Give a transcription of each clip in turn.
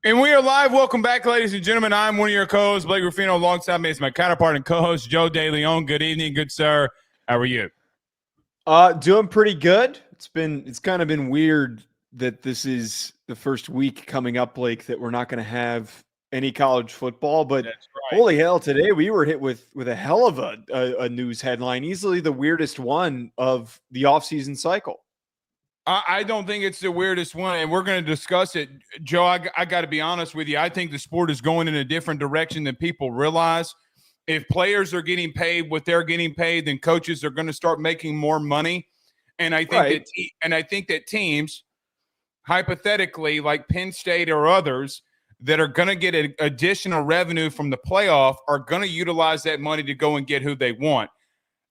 And we are live. Welcome back, ladies and gentlemen. I'm one of your co-hosts, Blake Ruffino. Alongside me is my counterpart and co-host, Joe DeLeone. Good evening, good sir. How are you? Doing pretty good. It's kind of been weird that this is the first week coming up, Blake, that we're not going to have any college football. But That's right. holy hell, today we were hit with a hell of a news headline, easily the weirdest one of the offseason cycle. I don't think it's the weirdest one, and we're going to discuss it. Joe, I got to be honest with you. I think the sport is going in a different direction than people realize. If players are getting paid what they're getting paid, then coaches are going to start making more money. And I think that teams, hypothetically, like Penn State or others, that are going to get additional revenue from the playoff are going to utilize that money to go and get who they want.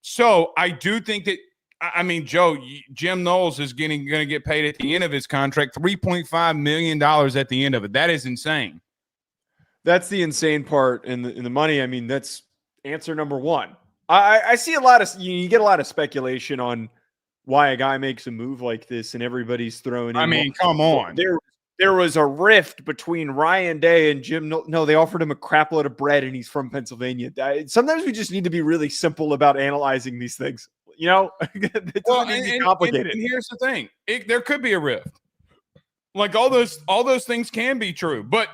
So I do think that, I mean, Joe, Jim Knowles is going to get paid at the end of his contract $3.5 million at the end of it. That is insane. That's the insane part in the money. I mean, that's answer number one. I see a lot of you get a lot of speculation on why a guy makes a move like this, and everybody's throwing in. I mean, come on. There was a rift between Ryan Day and Jim. No, they offered him a crap load of bread, and he's from Pennsylvania. Sometimes we just need to be really simple about analyzing these things. You know, it doesn't need to be complicated. And here's the thing: there could be a rift. Like all those things can be true, but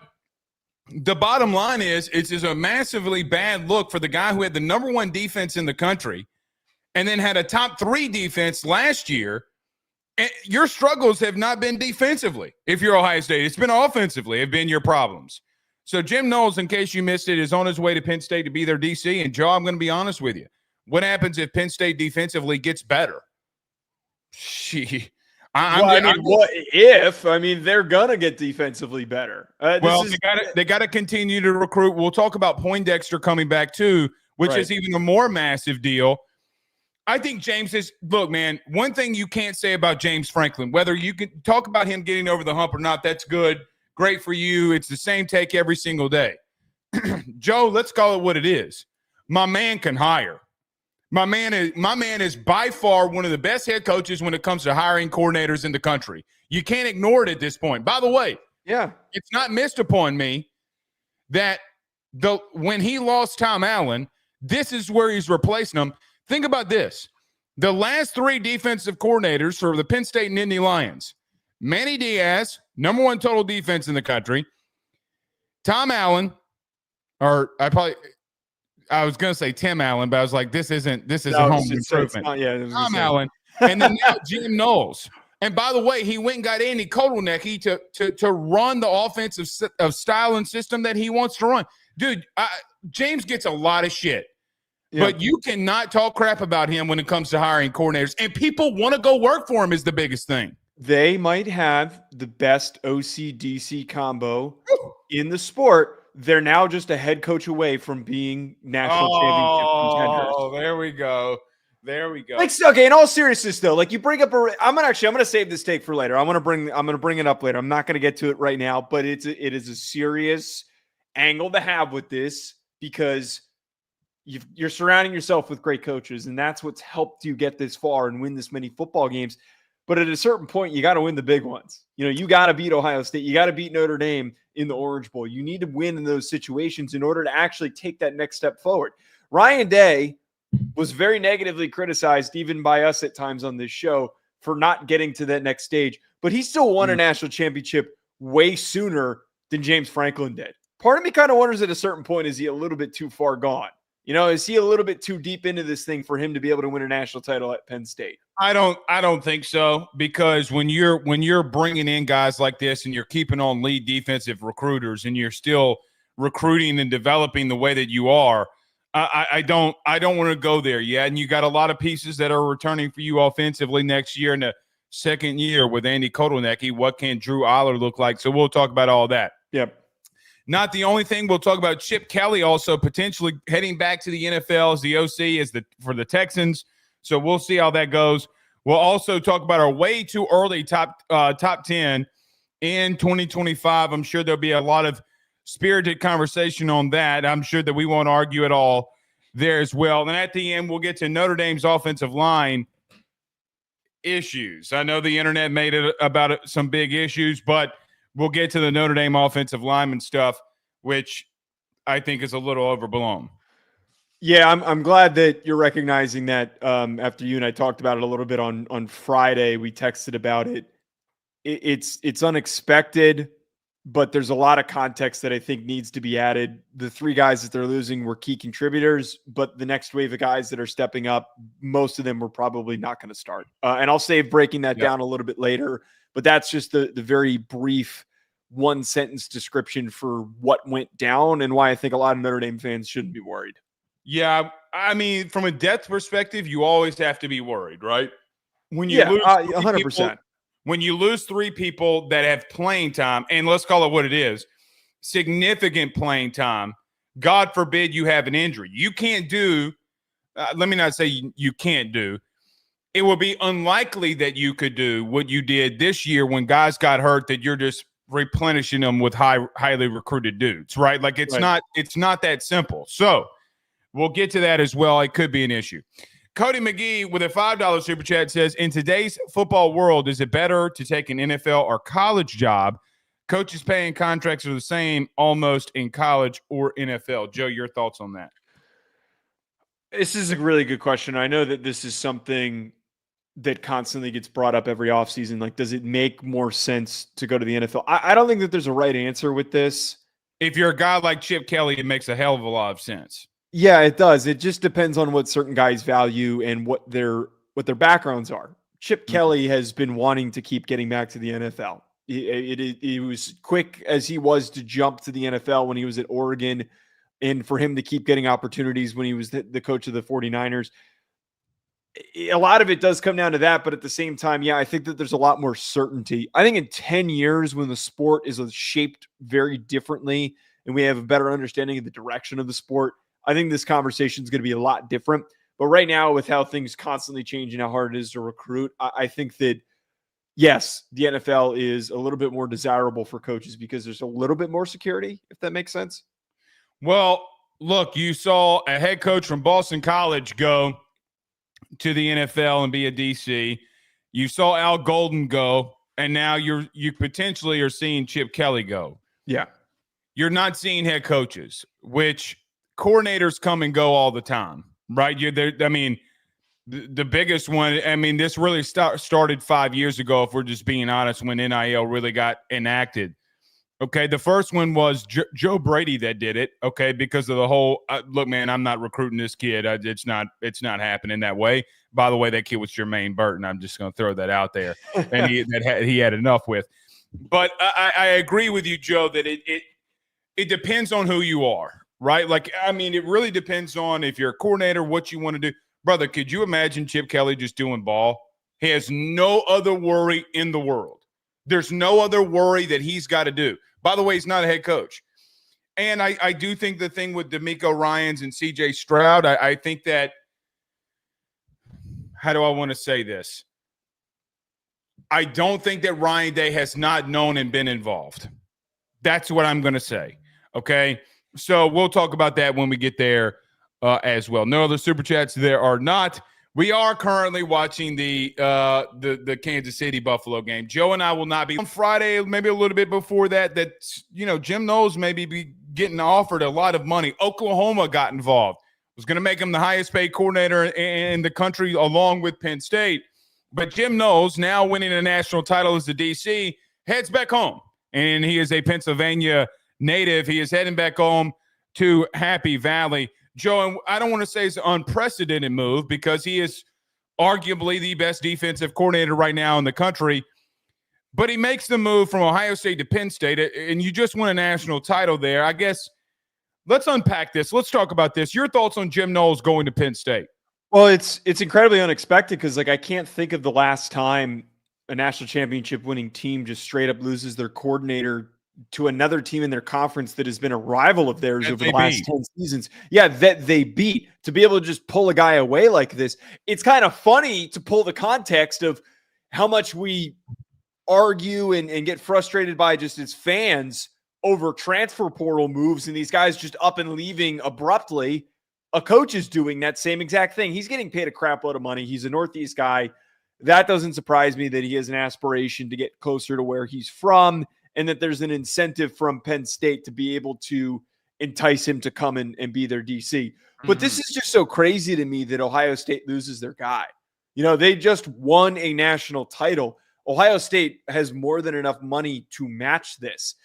the bottom line is it's a massively bad look for the guy who had the number one defense in the country, and then had a top 3 defense last year. And your struggles have not been defensively. If you're Ohio State, it's been offensively. Have been your problems. So Jim Knowles, in case you missed it, is on his way to Penn State to be their DC. And Joe, I'm going to be honest with you. What happens if Penn State defensively gets better? What if? I mean, they're gonna get defensively better. They got to continue to recruit. We'll talk about Poindexter coming back too, which is even a more massive deal. I think James is, look, man, one thing you can't say about James Franklin, whether you can talk about him getting over the hump or not, that's good. Great for you. It's the same take every single day. Joe, let's call it what it is. My man can hire. My man is by far one of the best head coaches when it comes to hiring coordinators in the country. You can't ignore it at this point. By the way, it's not missed upon me that when he lost Tom Allen, this is where he's replacing him. Think about this. The last 3 defensive coordinators for the Penn State and Indy Lions, Manny Diaz, number 1 total defense in the country, Tom Allen, or I was going to say Tim Allen, but I was like, this isn't home improvement. Tom Allen, and then now Jim Knowles. And by the way, he went and got Andy Kotelnicki to run the offensive style and system that he wants to run. Dude, James gets a lot of shit. Yeah. But you cannot talk crap about him when it comes to hiring coordinators. And people want to go work for him is the biggest thing. They might have the best OC-DC combo in the sport. They're now just a head coach away from being national championship contenders. Oh, there we go. Like, okay, in all seriousness, though, like you bring up I'm gonna save this take for later. I'm gonna bring it up later. I'm not gonna get to it right now, but it is a serious angle to have with this because you're surrounding yourself with great coaches, and that's what's helped you get this far and win this many football games. But at a certain point, you got to win the big ones. You know, you got to beat Ohio State. You got to beat Notre Dame in the Orange Bowl. You need to win in those situations in order to actually take that next step forward. Ryan Day was very negatively criticized, even by us at times on this show, for not getting to that next stage. But he still won a national championship way sooner than James Franklin did. Part of me kind of wonders at a certain point, is he a little bit too far gone? You know, is he a little bit too deep into this thing for him to be able to win a national title at Penn State? I don't think so, because when you're bringing in guys like this and you're keeping on lead defensive recruiters and you're still recruiting and developing the way that you are, I don't want to go there yet. And you got a lot of pieces that are returning for you offensively next year in the second year with Andy Kotelnicki. What can Drew Aller look like? So we'll talk about all that. Yep. Not the only thing. We'll talk about Chip Kelly also potentially heading back to the NFL as the OC for the Texans. So we'll see how that goes. We'll also talk about our way too early top 10 in 2025. I'm sure there'll be a lot of spirited conversation on that. I'm sure that we won't argue at all there as well. And at the end, we'll get to Notre Dame's offensive line issues. I know the internet made it about some big issues, but we'll get to the Notre Dame offensive lineman stuff, which I think is a little overblown. Yeah, I'm glad that you're recognizing that. After you and I talked about it a little bit on Friday, we texted about it. It's unexpected, but there's a lot of context that I think needs to be added. The 3 guys that they're losing were key contributors, but the next wave of guys that are stepping up, most of them were probably not going to start. And I'll save breaking that down a little bit later, but that's just the very brief one-sentence description for what went down and why I think a lot of Notre Dame fans shouldn't be worried. Yeah, I mean, from a depth perspective, you always have to be worried, right? When you lose 100%. When you lose 3 people that have playing time, and let's call it what it is, significant playing time, God forbid you have an injury. You can't do, let me not say you can't do, it would be unlikely that you could do what you did this year when guys got hurt, that you're just replenishing them with highly recruited dudes, right? Like it's not that simple. So we'll get to that as well. It could be an issue. Cody McGee with a $5 super chat says, in today's football world, is it better to take an NFL or college job? Coaches paying contracts are the same almost in college or NFL. Joe, your thoughts on that? This is a really good question. I know that this is something that constantly gets brought up every offseason. Like, does it make more sense to go to the NFL? I don't think that there's a right answer with this. If you're a guy like Chip Kelly, it makes a hell of a lot of sense. Yeah, it does. It just depends on what certain guys value and what their backgrounds are. Chip Kelly has been wanting to keep getting back to the NFL. He was quick as he was to jump to the NFL when he was at Oregon, and for him to keep getting opportunities when he was the coach of the 49ers. A lot of it does come down to that, but at the same time, yeah, I think that there's a lot more certainty. I think in 10 years, when the sport is shaped very differently and we have a better understanding of the direction of the sport, I think this conversation is going to be a lot different. But right now, with how things constantly change and how hard it is to recruit, I think that, yes, the NFL is a little bit more desirable for coaches because there's a little bit more security, if that makes sense. Well, look, you saw a head coach from Boston College go to the NFL and be a DC. You saw Al Golden go, and now you potentially are seeing Chip Kelly go. Yeah. You're not seeing head coaches, which coordinators come and go all the time, right? You're there. I mean, the biggest one, I mean, this really started 5 years ago, if we're just being honest, when NIL really got enacted. Okay, the first one was Joe Brady that did it, okay, because of the whole look, man, I'm not recruiting this kid. It's not happening that way. By the way, that kid was Jermaine Burton. I'm just going to throw that out there. And he had enough with. But I agree with you, Joe, that it depends on who you are, right? Like, I mean, it really depends on if you're a coordinator, what you want to do. Brother, could you imagine Chip Kelly just doing ball? He has no other worry in the world. There's no other worry that he's got to do. By the way, he's not a head coach. And I do think the thing with D'Amico Ryans and C.J. Stroud, I think that – how do I want to say this? I don't think that Ryan Day has not known and been involved. That's what I'm going to say, okay? So we'll talk about that when we get there as well. No other Super Chats there are not. We are currently watching the Kansas City Buffalo game. Joe and I will not be on Friday, maybe a little bit before that. Jim Knowles maybe be getting offered a lot of money. Oklahoma got involved. Was going to make him the highest paid coordinator in the country along with Penn State. But Jim Knowles, now winning a national title as the DC, heads back home. And he is a Pennsylvania native. He is heading back home to Happy Valley. Joe, and I don't want to say it's an unprecedented move because he is arguably the best defensive coordinator right now in the country. But he makes the move from Ohio State to Penn State, and you just won a national title there. I guess let's unpack this. Let's talk about this. Your thoughts on Jim Knowles going to Penn State? Well, it's incredibly unexpected because, I can't think of the last time a national championship winning team just straight up loses their coordinator to another team in their conference that has been a rival of theirs over the last 10 seasons. Yeah, that they beat. To be able to just pull a guy away like this, it's kind of funny to pull the context of how much we argue and get frustrated by just as fans over transfer portal moves and these guys just up and leaving abruptly. A coach is doing that same exact thing. He's getting paid a crap load of money. He's a Northeast guy. That doesn't surprise me that he has an aspiration to get closer to where he's from and that there's an incentive from Penn State to be able to entice him to come and be their DC. But this is just so crazy to me that Ohio State loses their guy. They just won a national title. Ohio State has more than enough money to match this.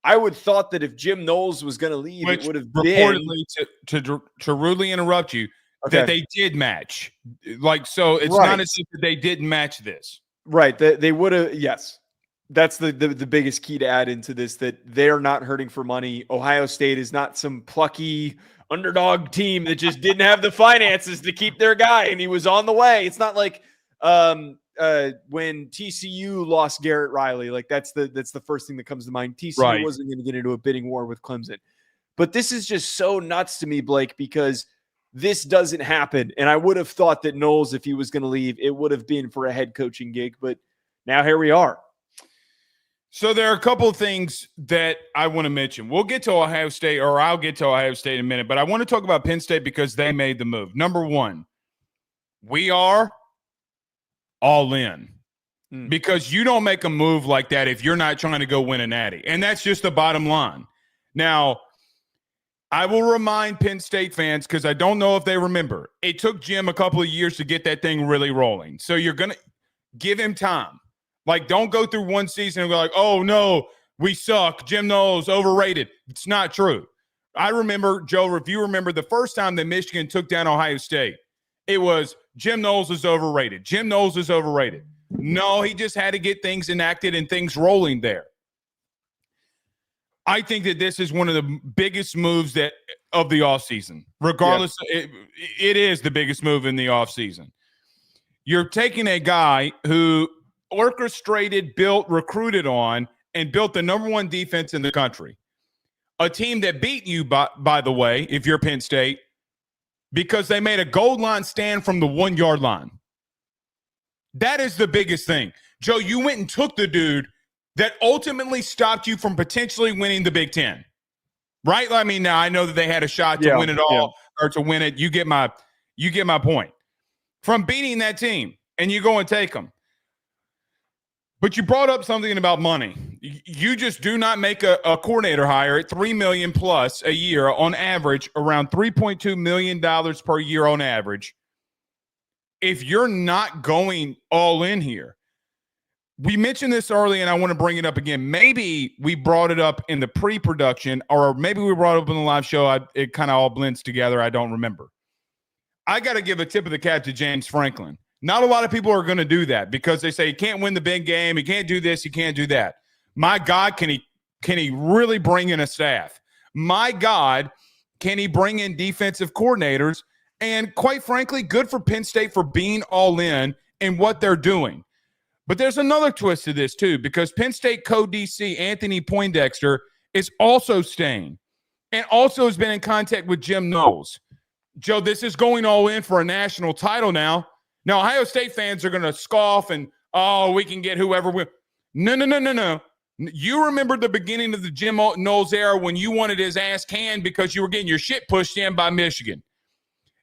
I would thought that if Jim Knowles was going to leave, it would have reportedly been to rudely interrupt you, okay, that they did match. So it's not as if they didn't match this. Right. They would have. Yes. That's the biggest key to add into this, that they're not hurting for money. Ohio State is not some plucky underdog team that just didn't have the finances to keep their guy and he was on the way. It's not like when TCU lost Garrett Riley. Like that's the first thing that comes to mind. TCU wasn't going to get into a bidding war with Clemson. But this is just so nuts to me, Blake, because this doesn't happen. And I would have thought that Knowles, if he was going to leave, it would have been for a head coaching gig. But now here we are. So there are a couple of things that I want to mention. We'll get to Ohio State, or I'll get to Ohio State in a minute, but I want to talk about Penn State because they made the move. Number one, we are all in because you don't make a move like that if you're not trying to go win a natty. And that's just the bottom line. Now, I will remind Penn State fans, because I don't know if they remember, it took Jim a couple of years to get that thing really rolling. So you're going to give him time. Like, don't go through one season and be like, oh, no, we suck. Jim Knowles, overrated. It's not true. I remember, Joe, if you remember the first time that Michigan took down Ohio State, it was Jim Knowles is overrated. Jim Knowles is overrated. No, he just had to get things enacted and things rolling there. I think that this is one of the biggest moves of the offseason. Regardless, it is the biggest move in the offseason. You're taking a guy who – orchestrated, built, recruited on, and built the number one defense in the country. A team that beat you, by the way, if you're Penn State, because they made a goal line stand from the 1 yard line. That is the biggest thing. Joe, you went and took the dude that ultimately stopped you from potentially winning the Big Ten. Right? I mean, now I know that they had a shot to win it all or to win it. You get my point. From beating that team, and you go and take them. But you brought up something about money. You just do not make a coordinator hire at $3 million plus a year on average, around $3.2 million per year on average. If you're not going all in here, we mentioned this early, and I want to bring it up again. Maybe we brought it up in the pre-production, or maybe we brought it up in the live show. It kind of all blends together. I don't remember. I got to give a tip of the cap to James Franklin. Not a lot of people are going to do that because they say he can't win the big game. He can't do this. He can't do that. My God, can he really bring in a staff? My God, can he bring in defensive coordinators? And quite frankly, good for Penn State for being all in what they're doing. But there's another twist to this too, because Penn State co-DC Anthony Poindexter is also staying and also has been in contact with Jim Knowles. Joe, this is going all in for a national title now. Now, Ohio State fans are going to scoff and, we can get whoever we – No. You remember the beginning of the Jim Knowles era when you wanted his ass canned because you were getting your shit pushed in by Michigan.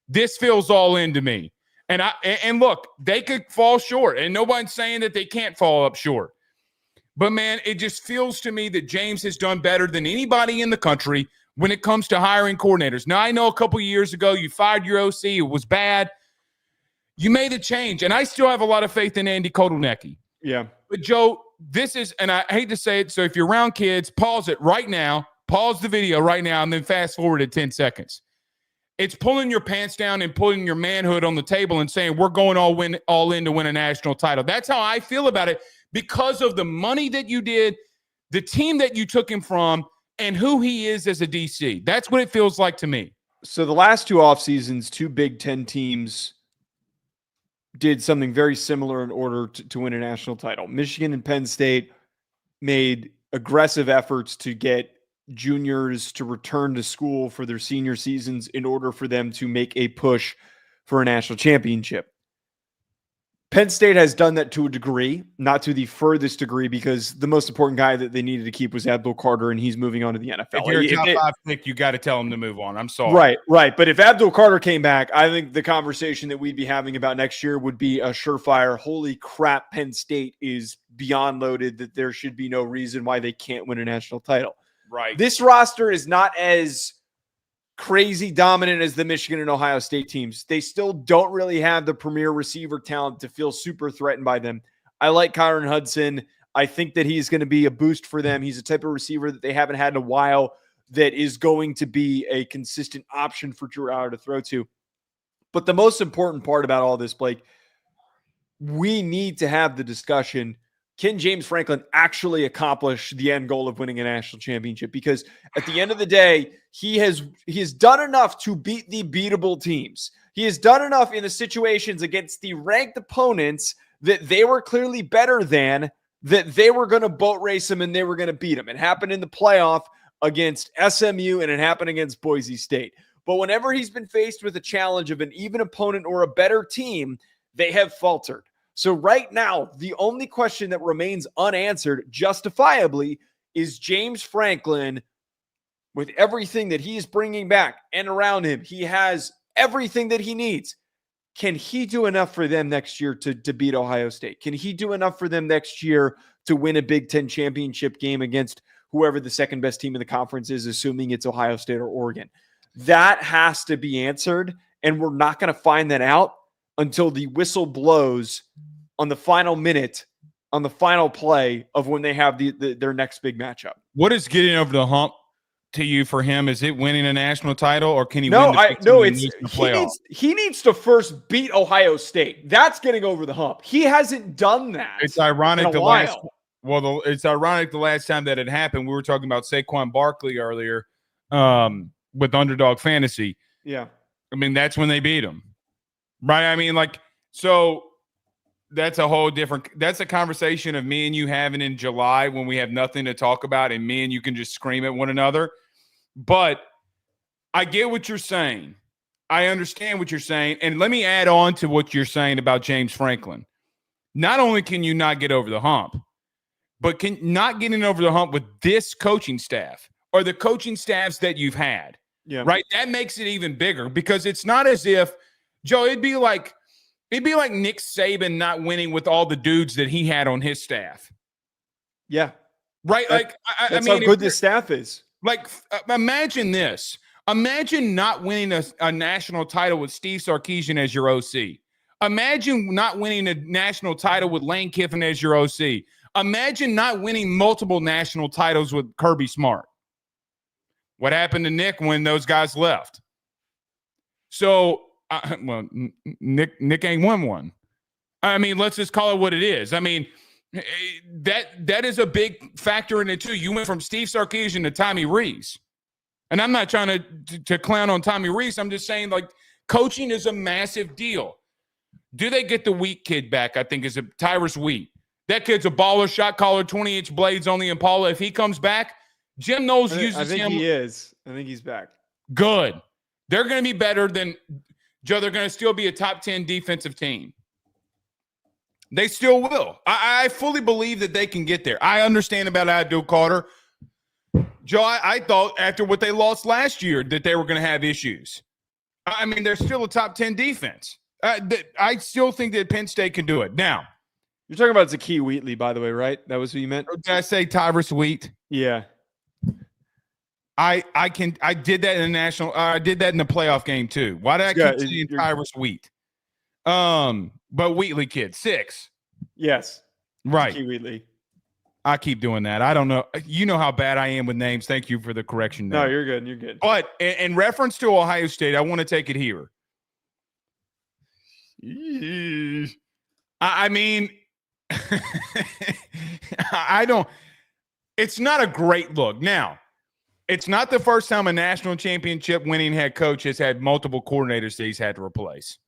This feels all in to me. And look, they could fall short, and nobody's saying that they can't fall up short. But, man, it just feels to me that James has done better than anybody in the country when it comes to hiring coordinators. Now, I know a couple of years ago you fired your OC. It was bad. You made a change, and I still have a lot of faith in Andy Kotelnicki. Yeah. But, Joe, this is – and I hate to say it, so if you're around kids, pause it right now. Pause the video right now and then fast forward at 10 seconds. It's pulling your pants down and putting your manhood on the table and saying we're going all in to win a national title. That's how I feel about it because of the money that you did, the team that you took him from, and who he is as a DC. That's what it feels like to me. So the last two off seasons, two Big Ten teams did something very similar in order to win a national title. Michigan and Penn State made aggressive efforts to get juniors to return to school for their senior seasons in order for them to make a push for a national championship. Penn State has done that to a degree, not to the furthest degree, because the most important guy that they needed to keep was Abdul Carter, and he's moving on to the NFL. If you're a top five pick, you got to tell him to move on. I'm sorry. Right. But if Abdul Carter came back, I think the conversation that we'd be having about next year would be a surefire, holy crap, Penn State is beyond loaded that there should be no reason why they can't win a national title. Right. This roster is not as crazy dominant as the Michigan and Ohio State teams. They still don't really have the premier receiver talent to feel super threatened by them. I like Kyron Hudson. I think that he's going to be a boost for them. He's a type of receiver that they haven't had in a while that is going to be a consistent option for Drew Allar to throw to. But the most important part about all this, Blake, we need to have the discussion. Can James Franklin actually accomplish the end goal of winning a national championship? Because at the end of the day, he has done enough to beat the beatable teams. He has done enough in the situations against the ranked opponents that they were clearly better than, that they were going to boat race him and they were going to beat him. It happened in the playoff against SMU and it happened against Boise State. But whenever he's been faced with a challenge of an even opponent or a better team, they have faltered. So right now, the only question that remains unanswered, justifiably, is James Franklin, with everything that he's bringing back and around him, he has everything that he needs. Can he do enough for them next year to beat Ohio State? Can he do enough for them next year to win a Big Ten championship game against whoever the second best team in the conference is, assuming it's Ohio State or Oregon? That has to be answered, and we're not going to find that out until the whistle blows on the final minute, on the final play of when they have their next big matchup. What is getting over the hump to you for him? Is it winning a national title, or can he No, win the Big Ten and lose the playoff? He needs to first beat Ohio State. That's getting over the hump. He hasn't done that. It's ironic it's ironic the last time that it happened, we were talking about Saquon Barkley earlier with Underdog Fantasy. Yeah. I mean, that's when they beat him. Right? I mean, like, so that's a whole different – that's a conversation of me and you having in July when we have nothing to talk about and me and you can just scream at one another. But I get what you're saying. I understand what you're saying. And let me add on to what you're saying about James Franklin. Not only can you not get over the hump, but not getting over the hump with this coaching staff or the coaching staffs that you've had. Yeah. Right? That makes it even bigger because it's not as if – Joe, it'd be like Nick Saban not winning with all the dudes that he had on his staff. Yeah. Right? That's I mean, how good this staff is. Like, imagine this. Imagine not winning a national title with Steve Sarkisian as your OC. Imagine not winning a national title with Lane Kiffin as your OC. Imagine not winning multiple national titles with Kirby Smart. What happened to Nick when those guys left? So, Nick ain't won one. I mean, let's just call it what it is. I mean, that is a big factor in it too. You went from Steve Sarkisian to Tommy Rees. And I'm not trying to clown on Tommy Rees. I'm just saying, like, coaching is a massive deal. Do they get the Wheat kid back? I think is a Tyrus Wheat. That kid's a baller, shot caller, 20-inch blades on the Impala. If he comes back, Jim Knowles uses him. I think he is. I think he's back. Good. They're going to be better than Joe. They're going to still be a top 10 defensive team. They still will. I fully believe that they can get there. I understand about Abdul Carter. Joe, I thought after what they lost last year that they were going to have issues. I mean, they're still a top 10 defense. I still think that Penn State can do it. Now, you're talking about Zakee Wheatley, by the way, right? That was who you meant? Did I say Tyrus Wheat? Yeah. I did that in the national. I did that in the playoff game too. Why did I keep saying Tyrus Wheat? But Wheatley kid 6. Yes, right. Zakee Wheatley. I keep doing that. I don't know. You know how bad I am with names. Thank you for the correction. No, you're good. You're good. But in reference to Ohio State, I want to take it here. I mean, I don't. It's not a great look. Now, it's not the first time a national championship winning head coach has had multiple coordinators that he's had to replace.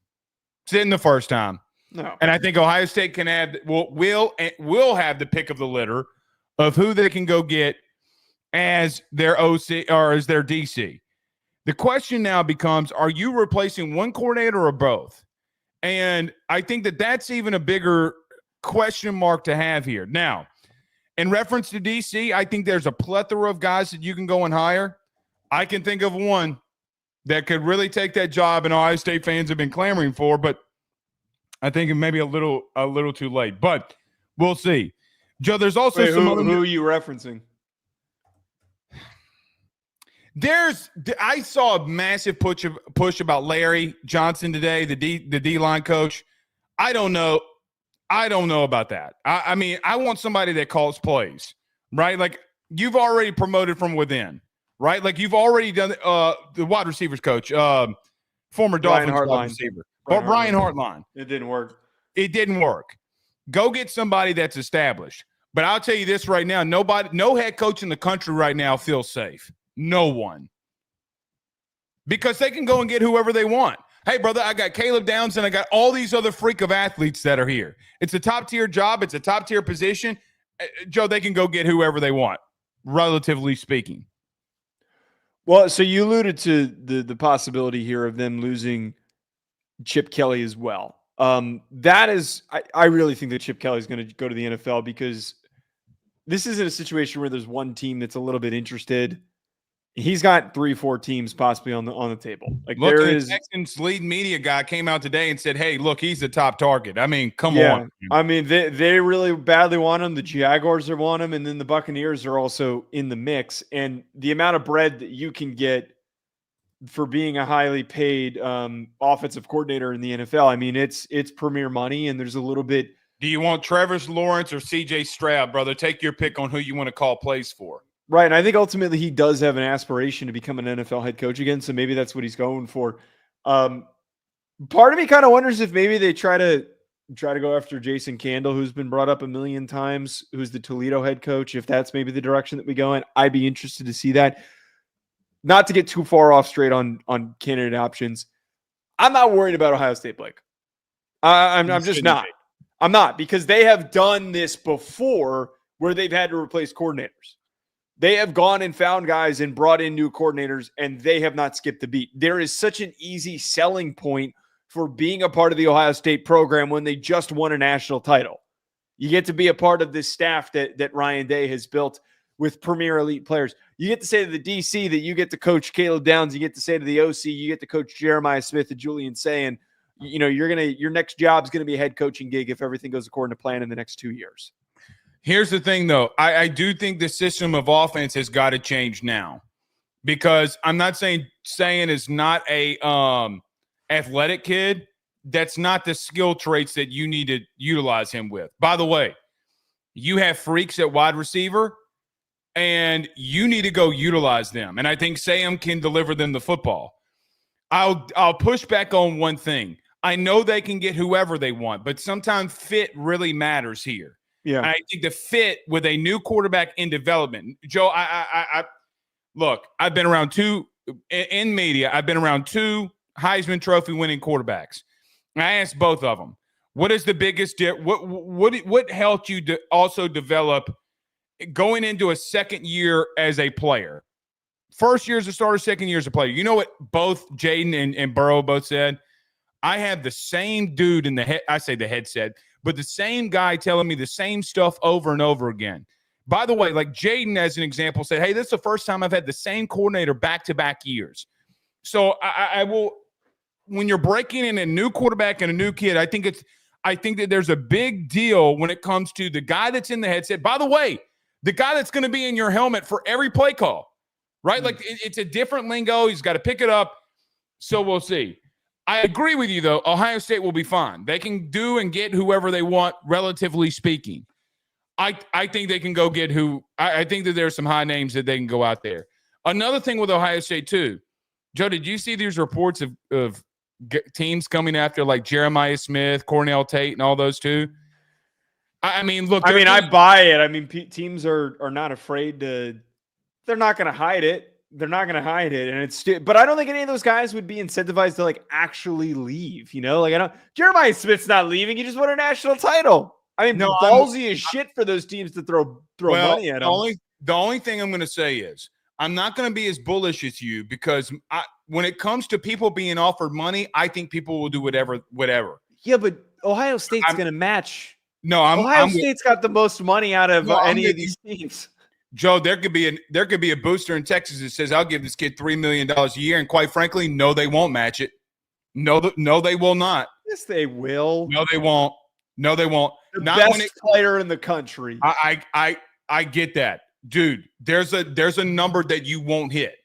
It's in the first time. No. And I think Ohio State can have will have the pick of the litter of who they can go get as their OC or as their DC. The question now becomes, are you replacing one coordinator or both? And I think that that's even a bigger question mark to have here. Now, in reference to DC, I think there's a plethora of guys that you can go and hire. I can think of one that could really take that job and Ohio State fans have been clamoring for, but I think it may be a little too late. But we'll see. Joe, there's also who are you referencing? I saw a massive push about Larry Johnson today, the D line coach. I don't know about that. I mean, I want somebody that calls plays, right? Like you've already promoted from within, right? Like you've already done the wide receivers coach, former Dolphins wide receiver, Brian Hartline. It didn't work. It didn't work. Go get somebody that's established. But I'll tell you this right now: no head coach in the country right now feels safe. No one, because they can go and get whoever they want. Hey, brother, I got Caleb Downs and I got all these other freak of athletes that are here. It's a top-tier job. It's a top-tier position. Joe, they can go get whoever they want, relatively speaking. Well, so you alluded to the possibility here of them losing Chip Kelly as well. That is, I really think that Chip Kelly is going to go to the NFL because this isn't a situation where there's one team that's a little bit interested. He's got 3-4 teams possibly on the table. Like look, there is Texans lead media guy came out today and said, "Hey, look, he's the top target." I mean, come on. I mean, they really badly want him. The Jaguars are want him, and then the Buccaneers are also in the mix. And the amount of bread that you can get for being a highly paid offensive coordinator in the NFL, I mean, it's premier money, and there's a little bit. Do you want Trevor Lawrence or C.J. Stroud, brother? Take your pick on who you want to call plays for. Right, and I think ultimately he does have an aspiration to become an NFL head coach again, so maybe that's what he's going for. Part of me kind of wonders if maybe they try to go after Jason Candle, who's been brought up a million times, who's the Toledo head coach, if that's maybe the direction that we go in. I'd be interested to see that. Not to get too far off straight on candidate options. I'm not worried about Ohio State, Blake. I'm just not. I'm not, because they have done this before where they've had to replace coordinators. They have gone and found guys and brought in new coordinators, and they have not skipped a beat. There is such an easy selling point for being a part of the Ohio State program when they just won a national title. You get to be a part of this staff that Ryan Day has built with premier elite players. You get to say to the DC that you get to coach Caleb Downs. You get to say to the OC, you get to coach Jeremiah Smith and Julian saying, you know, your next job is going to be a head coaching gig if everything goes according to plan in the next 2 years. Here's the thing, though. I do think the system of offense has got to change now, because I'm not saying is not a athletic kid. That's not the skill traits that you need to utilize him with. By the way, you have freaks at wide receiver, and you need to go utilize them. And I think Sam can deliver them the football. I'll push back on one thing. I know they can get whoever they want, but sometimes fit really matters here. Yeah, and I think the fit with a new quarterback in development, Joe. Look. I've been around two in media. I've been around two Heisman Trophy winning quarterbacks. And I asked both of them, "What is the biggest? What helped you to also develop going into a second year as a player? First year as a starter, second year as a player." You know what both Jaden and Burrow both said? I have the same dude in the head. I say the headset. But the same guy telling me the same stuff over and over again. By the way, like Jaden, as an example, said, "Hey, this is the first time I've had the same coordinator back-to-back years." So I will, when you're breaking in a new quarterback and a new kid, I think that there's a big deal when it comes to the guy that's in the headset. By the way, the guy that's going to be in your helmet for every play call, right? Mm-hmm. Like it's a different lingo. He's got to pick it up. So we'll see. I agree with you, though. Ohio State will be fine. They can do and get whoever they want, relatively speaking. I think they can go get who – I think that there's some high names that they can go out there. Another thing with Ohio State, too. Joe, did you see these reports of teams coming after, like, Jeremiah Smith, Cornell Tate, and all those, too? I mean, look – I buy it. I mean, teams are not afraid to – they're not going to hide it. They're not going to hide it, and but I don't think any of those guys would be incentivized to like actually leave. You know, like Jeremiah Smith's not leaving. He just won a national title. I mean, no, ballsy as shit for those teams to throw money at him. The only thing I'm going to say is I'm not going to be as bullish as you, because when it comes to people being offered money, I think people will do whatever. Yeah, but Ohio State's going to match. No, Ohio State's got the most money out of any of these teams. Joe, there could be a booster in Texas that says, "I'll give this kid $3 million a year," and quite frankly, no, they won't match it. No, they will not. Yes, they will. No, they won't. The not best when it, player in the country. I get that, dude. There's a number that you won't hit.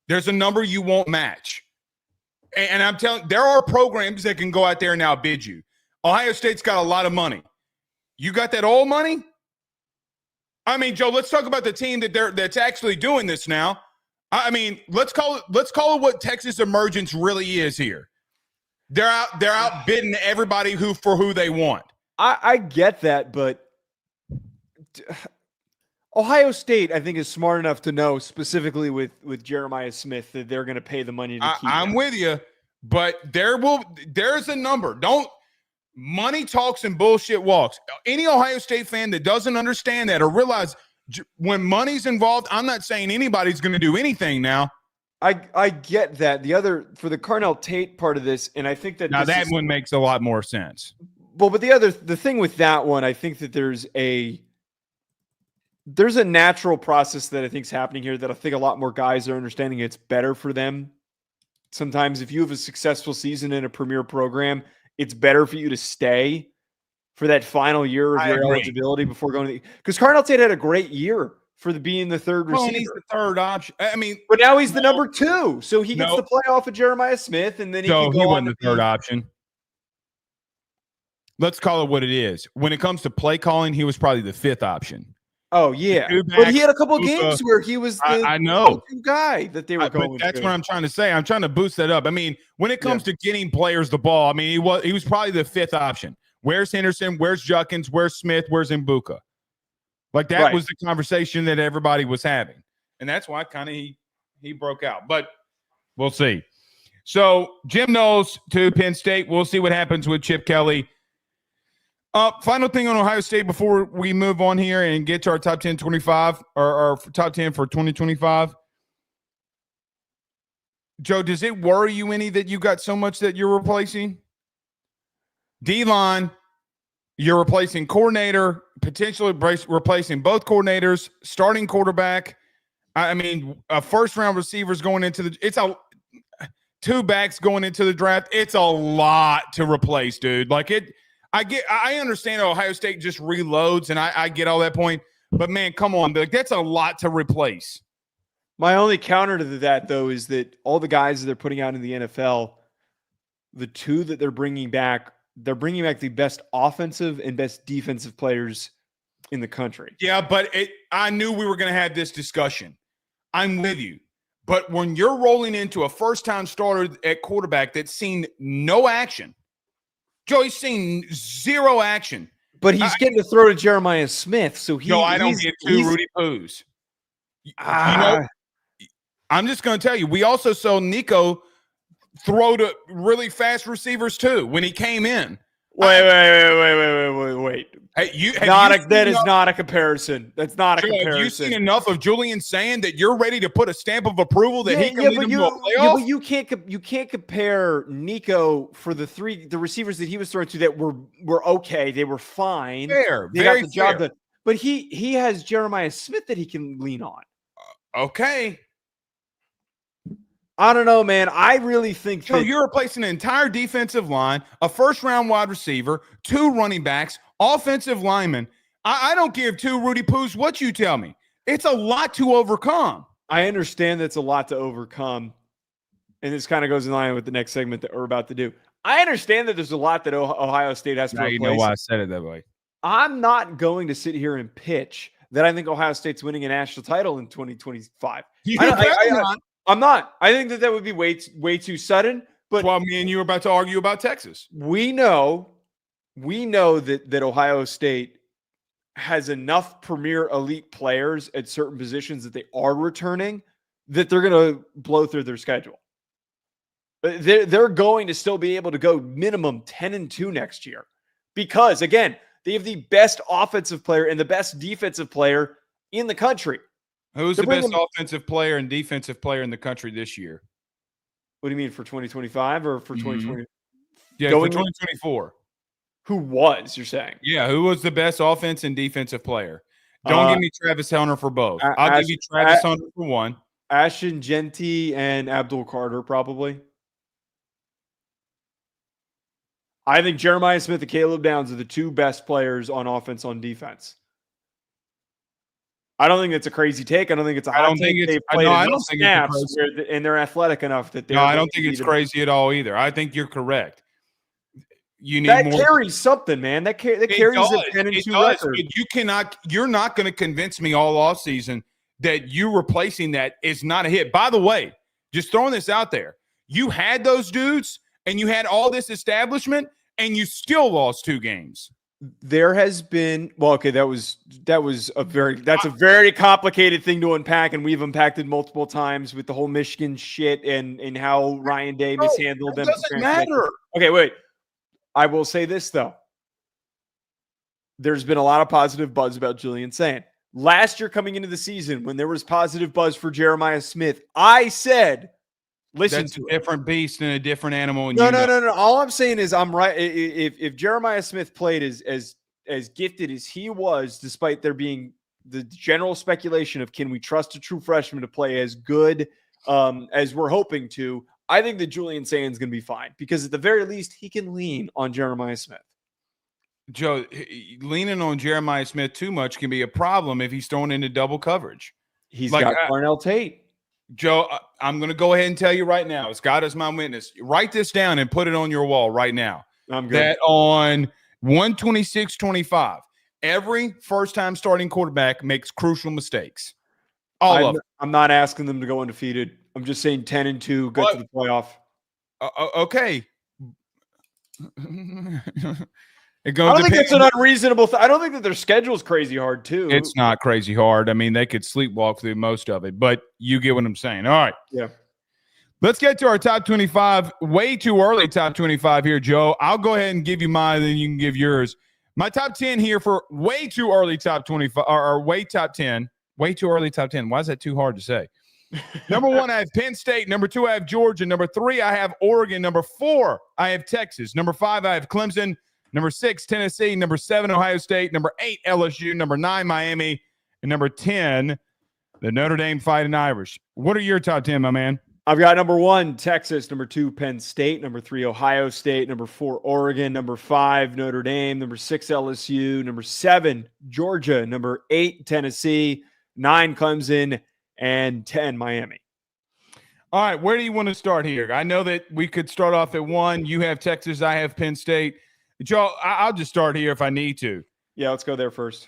There's a number you won't match. And I'm telling, there are programs that can go out there and outbid you. Ohio State's got a lot of money. You got that old money? I mean, Joe, let's talk about the team that's actually doing this now. I mean, let's call it what Texas emergence really is here. They're outbidding everybody for who they want. I get that, but Ohio State, I think, is smart enough to know specifically with Jeremiah Smith that they're going to pay the money to keep I'm him. with you, but there's a number. Money talks and bullshit walks. Any Ohio State fan that doesn't understand that or realize when money's involved, I'm not saying anybody's going to do anything now. I get that. The other, for the Carnell Tate part of this, and I think that now that one makes a lot more sense. Well, but the thing with that one, I think that there's a natural process that I think is happening here that I think a lot more guys are understanding it's better for them. Sometimes if you have a successful season in a premier program, it's better for you to stay for that final year of your eligibility before going to because Carnell Tate had a great year for being the third receiver. He's the third option. I mean, but now he's the number 2, so he gets to play off of Jeremiah Smith, and then he can go on the third option. Let's call it what it is. When it comes to play calling, he was probably the 5th option. Oh, yeah. But he had a couple of games where he was the guy that they were going but that's what I'm trying to say. I'm trying to boost that up. I mean, when it comes to getting players the ball, I mean, he was probably the 5th option. Where's Henderson? Where's Judkins? Where's Smith? Where's Mbuka? Like that was the conversation that everybody was having. And that's why kind of he broke out. But we'll see. So Jim Knowles to Penn State. We'll see what happens with Chip Kelly. Final thing on Ohio State before we move on here and get to our top 10 25 or top 10 for 2025. Joe, does it worry you any that you got so much that you're replacing? D-line, you're replacing coordinator, potentially replacing both coordinators, starting quarterback. I mean, a first-round receivers going into two backs going into the draft. It's a lot to replace, dude. Like it. I understand Ohio State just reloads, and I get all that point. But, man, come on. Like, that's a lot to replace. My only counter to that, though, is that all the guys that they're putting out in the NFL, the two that they're bringing back the best offensive and best defensive players in the country. Yeah, but I knew we were going to have this discussion. I'm with you. But when you're rolling into a first-time starter at quarterback that's seen no action, Joey's seen zero action. But he's getting to throw to Jeremiah Smith, so I don't get two Rudy Poos. I'm just going to tell you, we also saw Nico throw to really fast receivers too when he came in. Wait. Hey, that is not a comparison. That's not a comparison. Have you seen enough of Julian saying that you're ready to put a stamp of approval that he can lead them to a playoff? Yeah, but you can't compare Nico for the receivers that he was throwing to that were okay. They were fine. Fair, they got the job done. But he has Jeremiah Smith that he can lean on. Okay. I don't know, man. I really think so. You're replacing an entire defensive line, a first-round wide receiver, 2 running backs, offensive linemen. I don't give 2 Rudy Poos what you tell me. It's a lot to overcome. I understand that's a lot to overcome, and this kind of goes in line with the next segment that we're about to do. I understand that there's a lot that Ohio State has to replace. You know why I said it that way. I'm not going to sit here and pitch that I think Ohio State's winning a national title in 2025. I'm not. I think that would be way too sudden. But while me and you are about to argue about Texas, we know that Ohio State has enough premier elite players at certain positions that they are returning that they're going to blow through their schedule. They're going to still be able to go minimum 10-2 next year because, again, they have the best offensive player and the best defensive player in the country. Who's the best offensive player and defensive player in the country this year? What do you mean, for 2025 or for 2020? Yeah, for 2024. Who was, you're saying? Yeah, who was the best offense and defensive player? Don't give me Travis Hunter for both. I'll give you Travis Hunter for one. Ashton Genty and Abdul Carter, probably. I think Jeremiah Smith and Caleb Downs are the two best players on offense on defense. I don't think it's a crazy take. I don't think it's a hot take. They've played enough snaps and they're athletic enough that they're. No, I don't think it's crazy at all either. I think you're correct. You need that more. Carries something, man. That carries a 10-2 record. You're not going to convince me all offseason that you replacing that is not a hit. By the way, just throwing this out there, you had those dudes and you had all this establishment and you still lost 2 games. There has been that's a very complicated thing to unpack, and we've unpacked it multiple times with the whole Michigan shit and how Ryan Day mishandled them. It doesn't matter. Okay, wait. I will say this though. There's been a lot of positive buzz about Julian saying last year coming into the season when there was positive buzz for Jeremiah Smith. I said, listen, that's a different beast and a different animal. And no. All I'm saying is I'm right. If Jeremiah Smith played as gifted as he was, despite there being the general speculation of can we trust a true freshman to play as good as we're hoping to, I think that Julian Sain's going to be fine because at the very least he can lean on Jeremiah Smith. Joe, leaning on Jeremiah Smith too much can be a problem if he's thrown into double coverage. He's got Carnell Tate. Joe, I'm going to go ahead and tell you right now. It's God as my witness. Write this down and put it on your wall right now. I'm good. That on 126-25, every first-time starting quarterback makes crucial mistakes. I'm not asking them to go undefeated. I'm just saying 10-2, go to the playoff. Okay. I don't think it's an unreasonable I don't think that their schedule is crazy hard, too. It's not crazy hard. I mean, they could sleepwalk through most of it, but you get what I'm saying. All right. Yeah. Let's get to our top 25. Way too early top 25 here, Joe. I'll go ahead and give you mine, then you can give yours. My top 10 here for way too early top 25 or way top 10. Way too early top 10. Why is that too hard to say? Number 1, I have Penn State. Number 2, I have Georgia. Number 3, I have Oregon. Number 4, I have Texas. Number 5, I have Clemson. Number 6, Tennessee. Number 7, Ohio State. Number 8, LSU. Number 9, Miami. And number 10, the Notre Dame Fighting Irish. What are your top 10, my man? I've got number 1, Texas. Number 2, Penn State. Number 3, Ohio State. Number 4, Oregon. Number 5, Notre Dame. Number 6, LSU. Number 7, Georgia. Number 8, Tennessee. 9, Clemson. And 10, Miami. All right, where do you want to start here? I know that we could start off at 1. You have Texas. I have Penn State. Joe, I'll just start here if I need to. Yeah, let's go there first.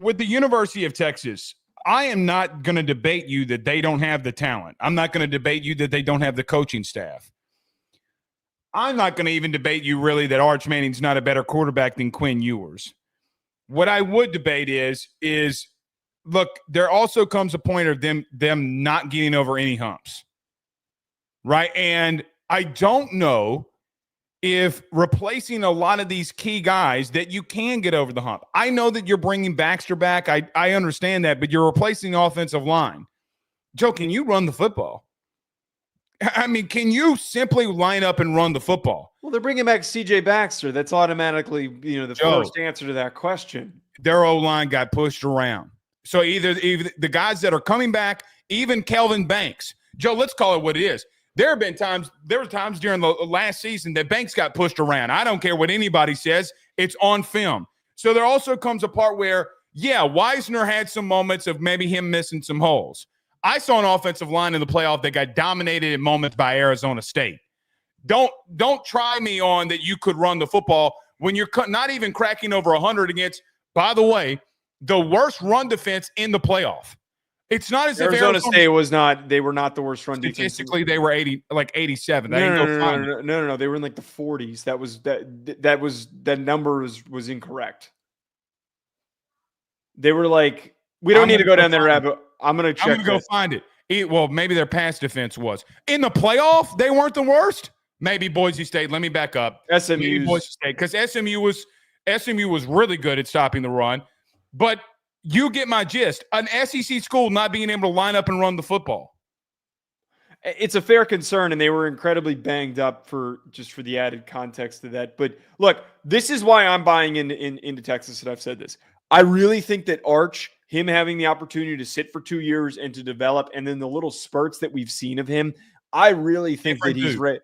With the University of Texas, I am not going to debate you that they don't have the talent. I'm not going to debate you that they don't have the coaching staff. I'm not going to even debate you really that Arch Manning's not a better quarterback than Quinn Ewers. What I would debate is look, there also comes a point of them not getting over any humps, right? And I don't know if replacing a lot of these key guys that you can get over the hump. I know that you're bringing Baxter back. I understand that, but you're replacing the offensive line. Joe, can you run the football? I mean, can you simply line up and run the football? Well, they're bringing back C.J. Baxter. That's automatically, the first answer to that question. Their O-line got pushed around. So either the guys that are coming back, even Kelvin Banks. Joe, let's call it what it is. There were times during the last season that Banks got pushed around. I don't care what anybody says. It's on film. So there also comes a part where, Wisner had some moments of maybe him missing some holes. I saw an offensive line in the playoff that got dominated in moments by Arizona State. Don't try me on that you could run the football when you're not even cracking over 100 against, by the way, the worst run defense in the playoff. It's not as Arizona State was not. They were not the worst run defense. Statistically, they were 87. No. They were in like the 40s. That number was incorrect. They were like, we don't need to go down that rabbit. I'm going to check. I'm going to go find it. Well, maybe their pass defense was in the playoff. They weren't the worst. Maybe Boise State. Let me back up. SMU, Boise State, because SMU was really good at stopping the run, but. You get my gist. An SEC school not being able to line up and run the football. It's a fair concern, and they were incredibly banged up for the added context of that. But look, this is why I'm buying into Texas, and I've said this. I really think that Arch, him having the opportunity to sit for 2 years and to develop, and then the little spurts that we've seen of him, I really think that he's ready.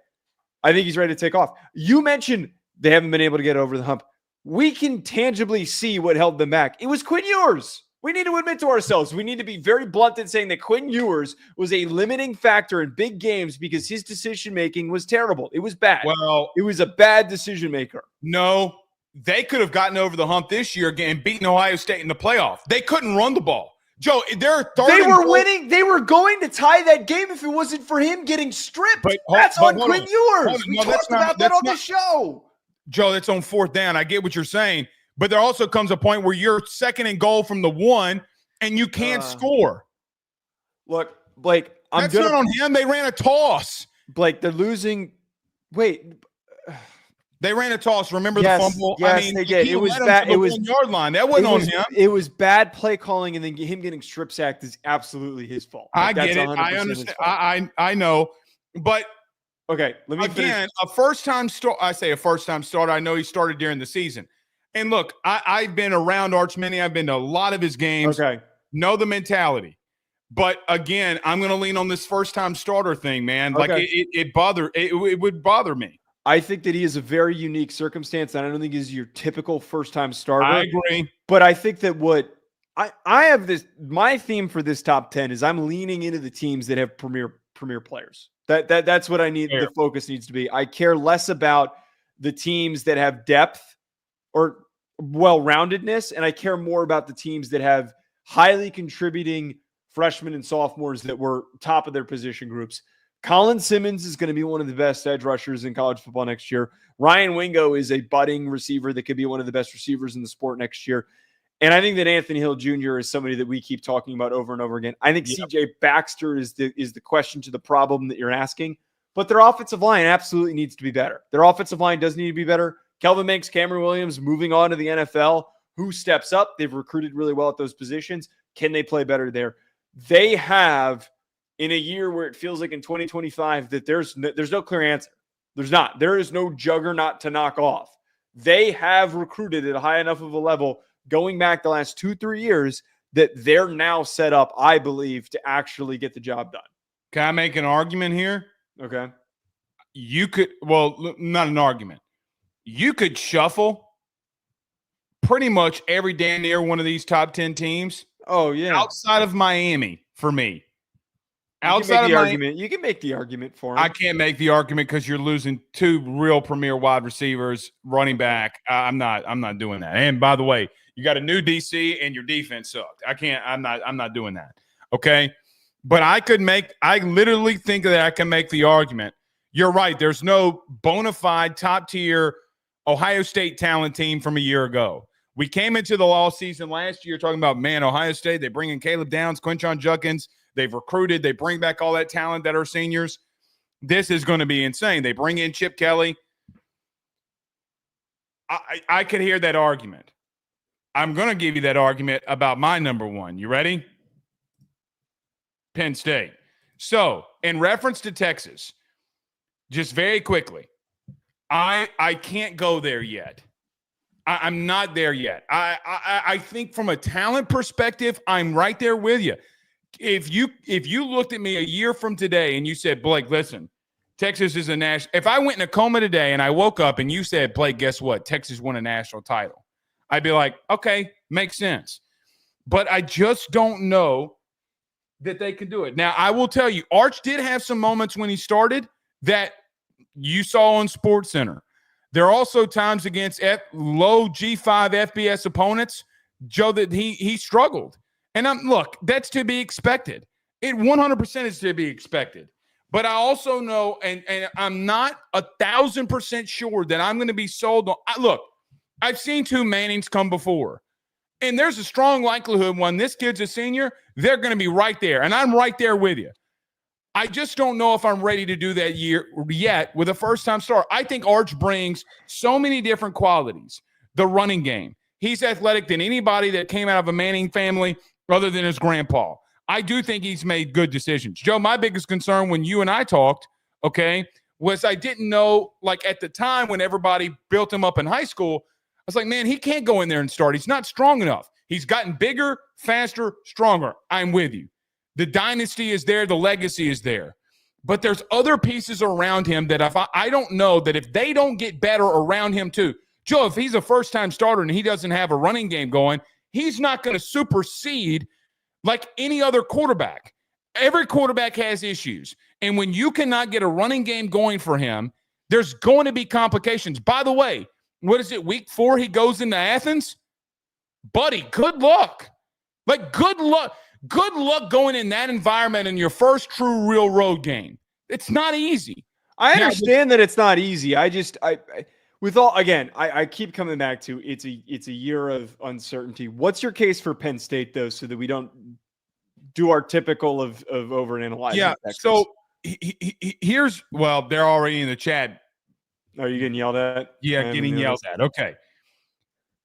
I think he's ready to take off. You mentioned They haven't been able to get over the hump. We can tangibly see what held them back. It was Quinn Ewers. We need to admit to ourselves. We need to be very blunt in saying that Quinn Ewers was a limiting factor in big games because his decision-making was terrible. It was bad. Well, it was a bad decision maker. No, they could have gotten over the hump this year again and beaten Ohio State in the playoff. They couldn't run the ball. Joe, they're third. They were winning. They were going to tie that game if it wasn't for him getting stripped. That's on Quinn Ewers. We talked about that on the show. Joe, that's on fourth down. I get what you're saying. But there also comes a point where you're second and goal from the 1 and you can't score. Look, Blake, that's not on him. They ran a toss. Blake, they're losing. Wait. They ran a toss. Remember the fumble? Yes, they did. It was bad. It was 1 yard line. That wasn't on him. It was bad play calling, and then him getting strip sacked is absolutely his fault. I get it. I understand. I know. But okay, let me finish. A first-time start. I say a first-time starter. I know he started during the season. And look, I've been around Arch Manning. I've been to a lot of his games. Okay. Know the mentality. But again, I'm going to lean on this first-time starter thing, man. Okay. Like it would bother me. I think that he is a very unique circumstance, and I don't think he's your typical first-time starter. I agree. But I think that what I have this, my theme for this top 10 is I'm leaning into the teams that have premier players. That's what I need. Fair. The focus needs to be. I care less about the teams that have depth or well-roundedness, and I care more about the teams that have highly contributing freshmen and sophomores that were top of their position groups. Colin Simmons is going to be one of the best edge rushers in college football next year. Ryan Wingo is a budding receiver that could be one of the best receivers in the sport next year. And I think that Anthony Hill Jr. is somebody that we keep talking about over and over again. I think CJ Baxter is the question to the problem that you're asking. But their offensive line absolutely needs to be better. Their offensive line does need to be better. Kelvin Banks, Cameron Williams moving on to the NFL. Who steps up? They've recruited really well at those positions. Can they play better there? They have, in a year where it feels like in 2025 that there's no clear answer. There's not. There is no juggernaut to knock off. They have recruited at a high enough of a level going back the last 2-3 years that they're now set up, I believe, to actually get the job done. Can I make an argument here? Okay. You could, well, not an argument. You could shuffle pretty much every damn near one of these top 10 teams. Oh, yeah. Outside of Miami, for me. Outside of Miami, you can make the argument for him. I can't make the argument because you're losing 2 real premier wide receivers, running back. I'm not doing that. And by the way, you got a new DC and your defense sucked. I'm not doing that. Okay. But I literally think that I can make the argument. You're right. There's no bona fide top tier Ohio State talent team from a year ago. We came into the all season last year talking about, man, Ohio State, they bring in Caleb Downs, Quinshon Judkins. They've recruited. They bring back all that talent that are seniors. This is going to be insane. They bring in Chip Kelly. I could hear that argument. I'm going to give you that argument about my number 1. You ready? Penn State. So, in reference to Texas, just very quickly, I can't go there yet. I'm not there yet. I think from a talent perspective, I'm right there with you. If you looked at me a year from today and you said, Blake, listen, Texas is a national. If I went in a coma today and I woke up and you said, Blake, guess what? Texas won a national title. I'd be like, okay, makes sense. But I just don't know that they can do it. Now, I will tell you, Arch did have some moments when he started that you saw on SportsCenter. There are also times against low G5 FBS opponents, Joe, that he struggled. And look, that's to be expected. It 100% is to be expected. But I also know, and I'm not 1,000% sure that I'm going to be sold on. Look, I've seen 2 Mannings come before. And there's a strong likelihood when this kid's a senior, they're going to be right there. And I'm right there with you. I just don't know if I'm ready to do that year yet with a first-time start. I think Arch brings so many different qualities. The running game. He's athletic than anybody that came out of a Manning family other than his grandpa. I do think he's made good decisions. Joe, my biggest concern when you and I talked, okay, was I didn't know, like at the time when everybody built him up in high school, I was like, man, he can't go in there and start. He's not strong enough. He's gotten bigger, faster, stronger. I'm with you. The dynasty is there. The legacy is there. But there's other pieces around him that I don't know that if they don't get better around him too. Joe, if he's a first-time starter and he doesn't have a running game going, he's not going to supersede like any other quarterback. Every quarterback has issues. And when you cannot get a running game going for him, there's going to be complications. By the way, what is it, week 4 he goes into Athens? Buddy, good luck. Like, good luck. Good luck going in that environment in your first true real road game. It's not easy. I understand that it's not easy. I keep coming back to it's a year of uncertainty. What's your case for Penn State though, so that we don't do our typical of overanalyzing? Yeah. Texas? So here's they're already in the chat. Are you getting yelled at? Yeah, getting yelled at. Okay.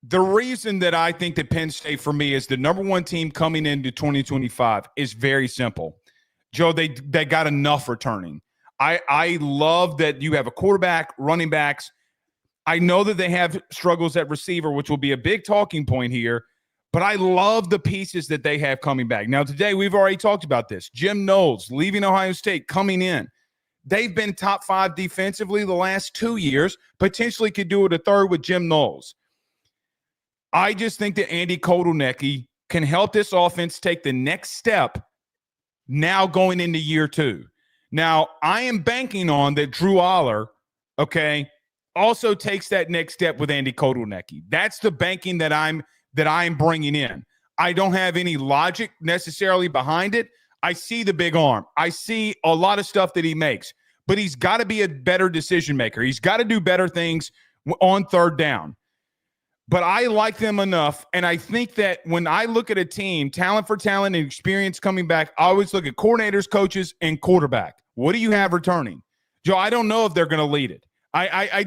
The reason that I think that Penn State, for me, is the number one team coming into 2025 is very simple. Joe, they got enough returning. I love that you have a quarterback, running backs. I know that they have struggles at receiver, which will be a big talking point here, but I love the pieces that they have coming back. Now, today, we've already talked about this. Jim Knowles, leaving Ohio State, coming in. They've been top 5 defensively the last 2 years, potentially could do it a third with Jim Knowles. I just think that Andy Kotelnicki can help this offense take the next step now going into year 2. Now, I am banking on that Drew Aller, also takes that next step with Andy Kotelnicki. That's the banking that I'm bringing in. I don't have any logic necessarily behind it. I see the big arm. I see a lot of stuff that he makes, but he's got to be a better decision maker. He's got to do better things on third down. But I like them enough, and I think that when I look at a team, talent for talent and experience coming back, I always look at coordinators, coaches, and quarterback. What do you have returning? Joe, I don't know if they're going to lead it. I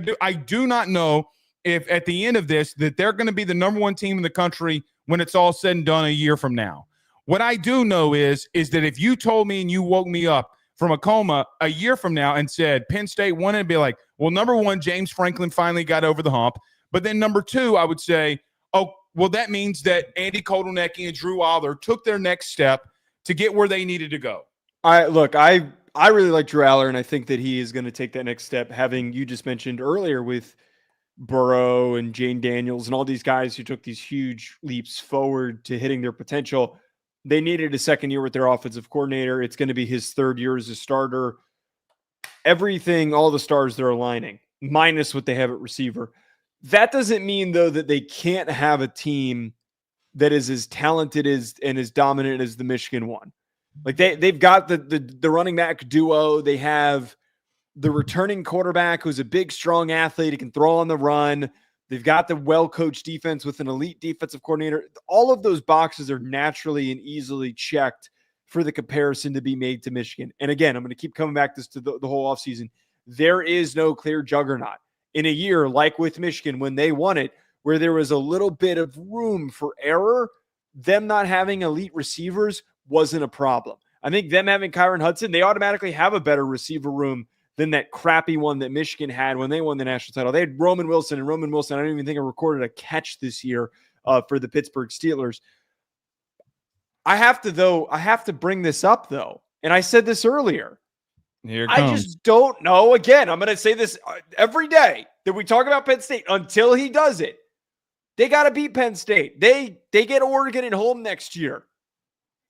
do not know if at the end of this that they're going to be the number one team in the country when it's all said and done a year from now. What I do know is that if you told me and you woke me up from a coma a year from now and said Penn State won, it'd be like, well, number one, James Franklin finally got over the hump. But then number 2, I would say, oh, well, that means that Andy Kotelnicki and Drew Aller took their next step to get where they needed to go. I really like Drew Aller, and I think that he is going to take that next step, having you just mentioned earlier with Burrow and Jane Daniels and all these guys who took these huge leaps forward to hitting their potential. They needed a second year with their offensive coordinator. It's going to be his 3rd year as a starter. Everything, all the stars they're aligning, minus what they have at receiver. That doesn't mean, though, that they can't have a team that is as talented and as dominant as the Michigan one. Like they've got the running back duo. They have the returning quarterback who's a big, strong athlete. He can throw on the run. They've got the well-coached defense with an elite defensive coordinator. All of those boxes are naturally and easily checked for the comparison to be made to Michigan. And again, I'm going to keep coming back to the whole offseason. There is no clear juggernaut. In a year like with Michigan when they won it, where there was a little bit of room for error, them not having elite receivers wasn't a problem. I think them having Kyron Hudson, they automatically have a better receiver room than that crappy one that Michigan had when they won the national title. They had Roman Wilson, I don't even think I recorded a catch this year for the Pittsburgh Steelers. I have to bring this up, though, and I said this earlier. I just don't know. Again, I'm going to say this every day that we talk about Penn State until he does it. They got to beat Penn State. They get Oregon at home next year.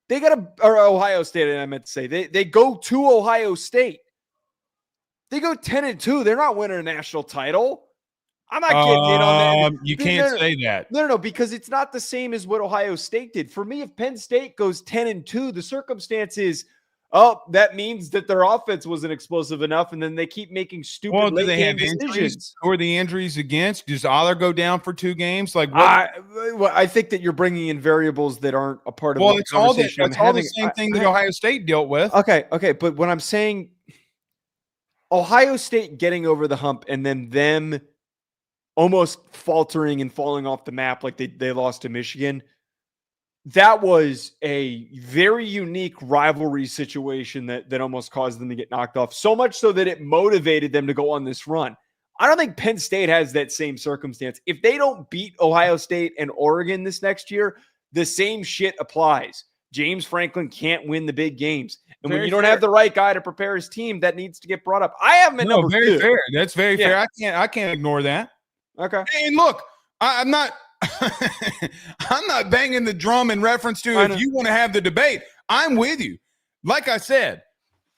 They got or Ohio State, I meant to say. They go to Ohio State. They go 10-2. They're not winning a national title. I'm not getting in on that. You can't say that. No, because it's not the same as what Ohio State did. For me, if Penn State goes 10-2, the circumstance is, that means that their offense wasn't explosive enough, and then they keep making stupid late game decisions. Who are the injuries against? Does Aller go down for 2 games? Like, I think that you're bringing in variables that aren't a part of the conversation. It's all the same thing that Ohio State dealt with. Okay, but what I'm saying, Ohio State getting over the hump and then them almost faltering and falling off the map like they lost to Michigan, that was a very unique rivalry situation that almost caused them to get knocked off, so much so that it motivated them to go on this run. I don't think Penn State has that same circumstance. If they don't beat Ohio State and Oregon this next year, the same shit applies. James Franklin can't win the big games. And Very when you don't fair. have the right guy to prepare his team, that needs to get brought up. I have him at number very 2. fair. That's very Yeah. fair. I can't ignore that. Okay. And look, I'm not I'm not banging the drum in reference to if you want to have the debate. I'm with you. Like I said,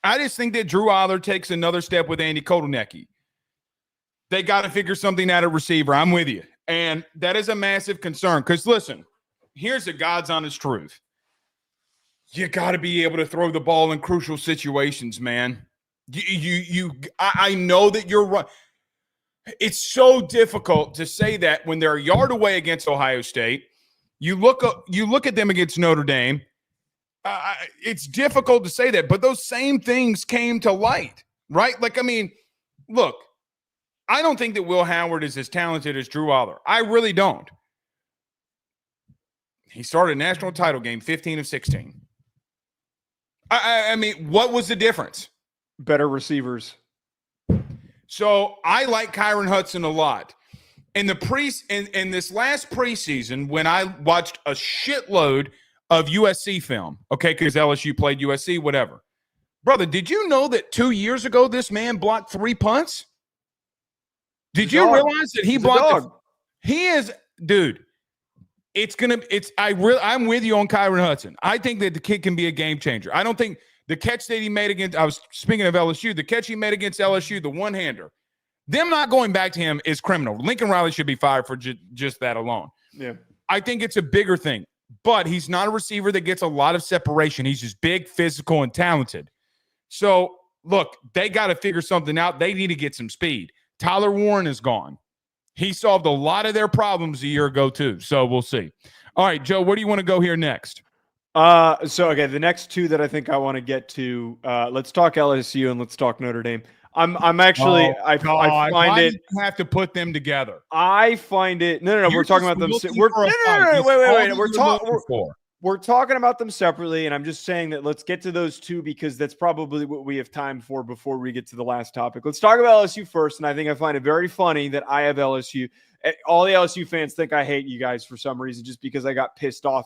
I just think that Drew Aller takes another step with Andy Kotelnicki. They got to figure something out at receiver. I'm with you. And that is a massive concern. Because listen, here's the God's honest truth. You got to be able to throw the ball in crucial situations, man. I know that you're right. It's so difficult to say that when they're a yard away against Ohio State. You look at them against Notre Dame. It's difficult to say that, but those same things came to light, right? Like, I mean, look, I don't think that Will Howard is as talented as Drew Aller. I really don't. He started a national title game, 15 of 16. I mean, what was the difference? Better receivers. So I like Kyron Hudson a lot. In this last preseason, when I watched a shitload of USC film, okay, because LSU played USC, whatever. Brother, did you know that 2 years ago this man blocked 3 punts? Did you realize that he blocked? He is, dude. I'm with you on Kyron Hudson. I think that the kid can be a game changer. I don't think the catch that he made against, I was speaking of LSU, the catch he made against LSU, the one-hander, them not going back to him is criminal. Lincoln Riley should be fired for just that alone. Yeah. I think it's a bigger thing, but he's not a receiver that gets a lot of separation. He's just big, physical, and talented. So, look, they got to figure something out. They need to get some speed. Tyler Warren is gone. He solved a lot of their problems a year ago, too. So we'll see. All right, Joe, where do you want to go here next? Okay, the next two that I think I want to get to, let's talk LSU and let's talk Notre Dame. I'm actually, I find it. You have to put them together. I find it. No. We're talking about them. Wait. We're talking about them separately, and I'm just saying that let's get to those two because that's probably what we have time for before we get to the last topic. Let's talk about LSU first, and I find it very funny that I have LSU. All the LSU fans think I hate you guys for some reason, just because I got pissed off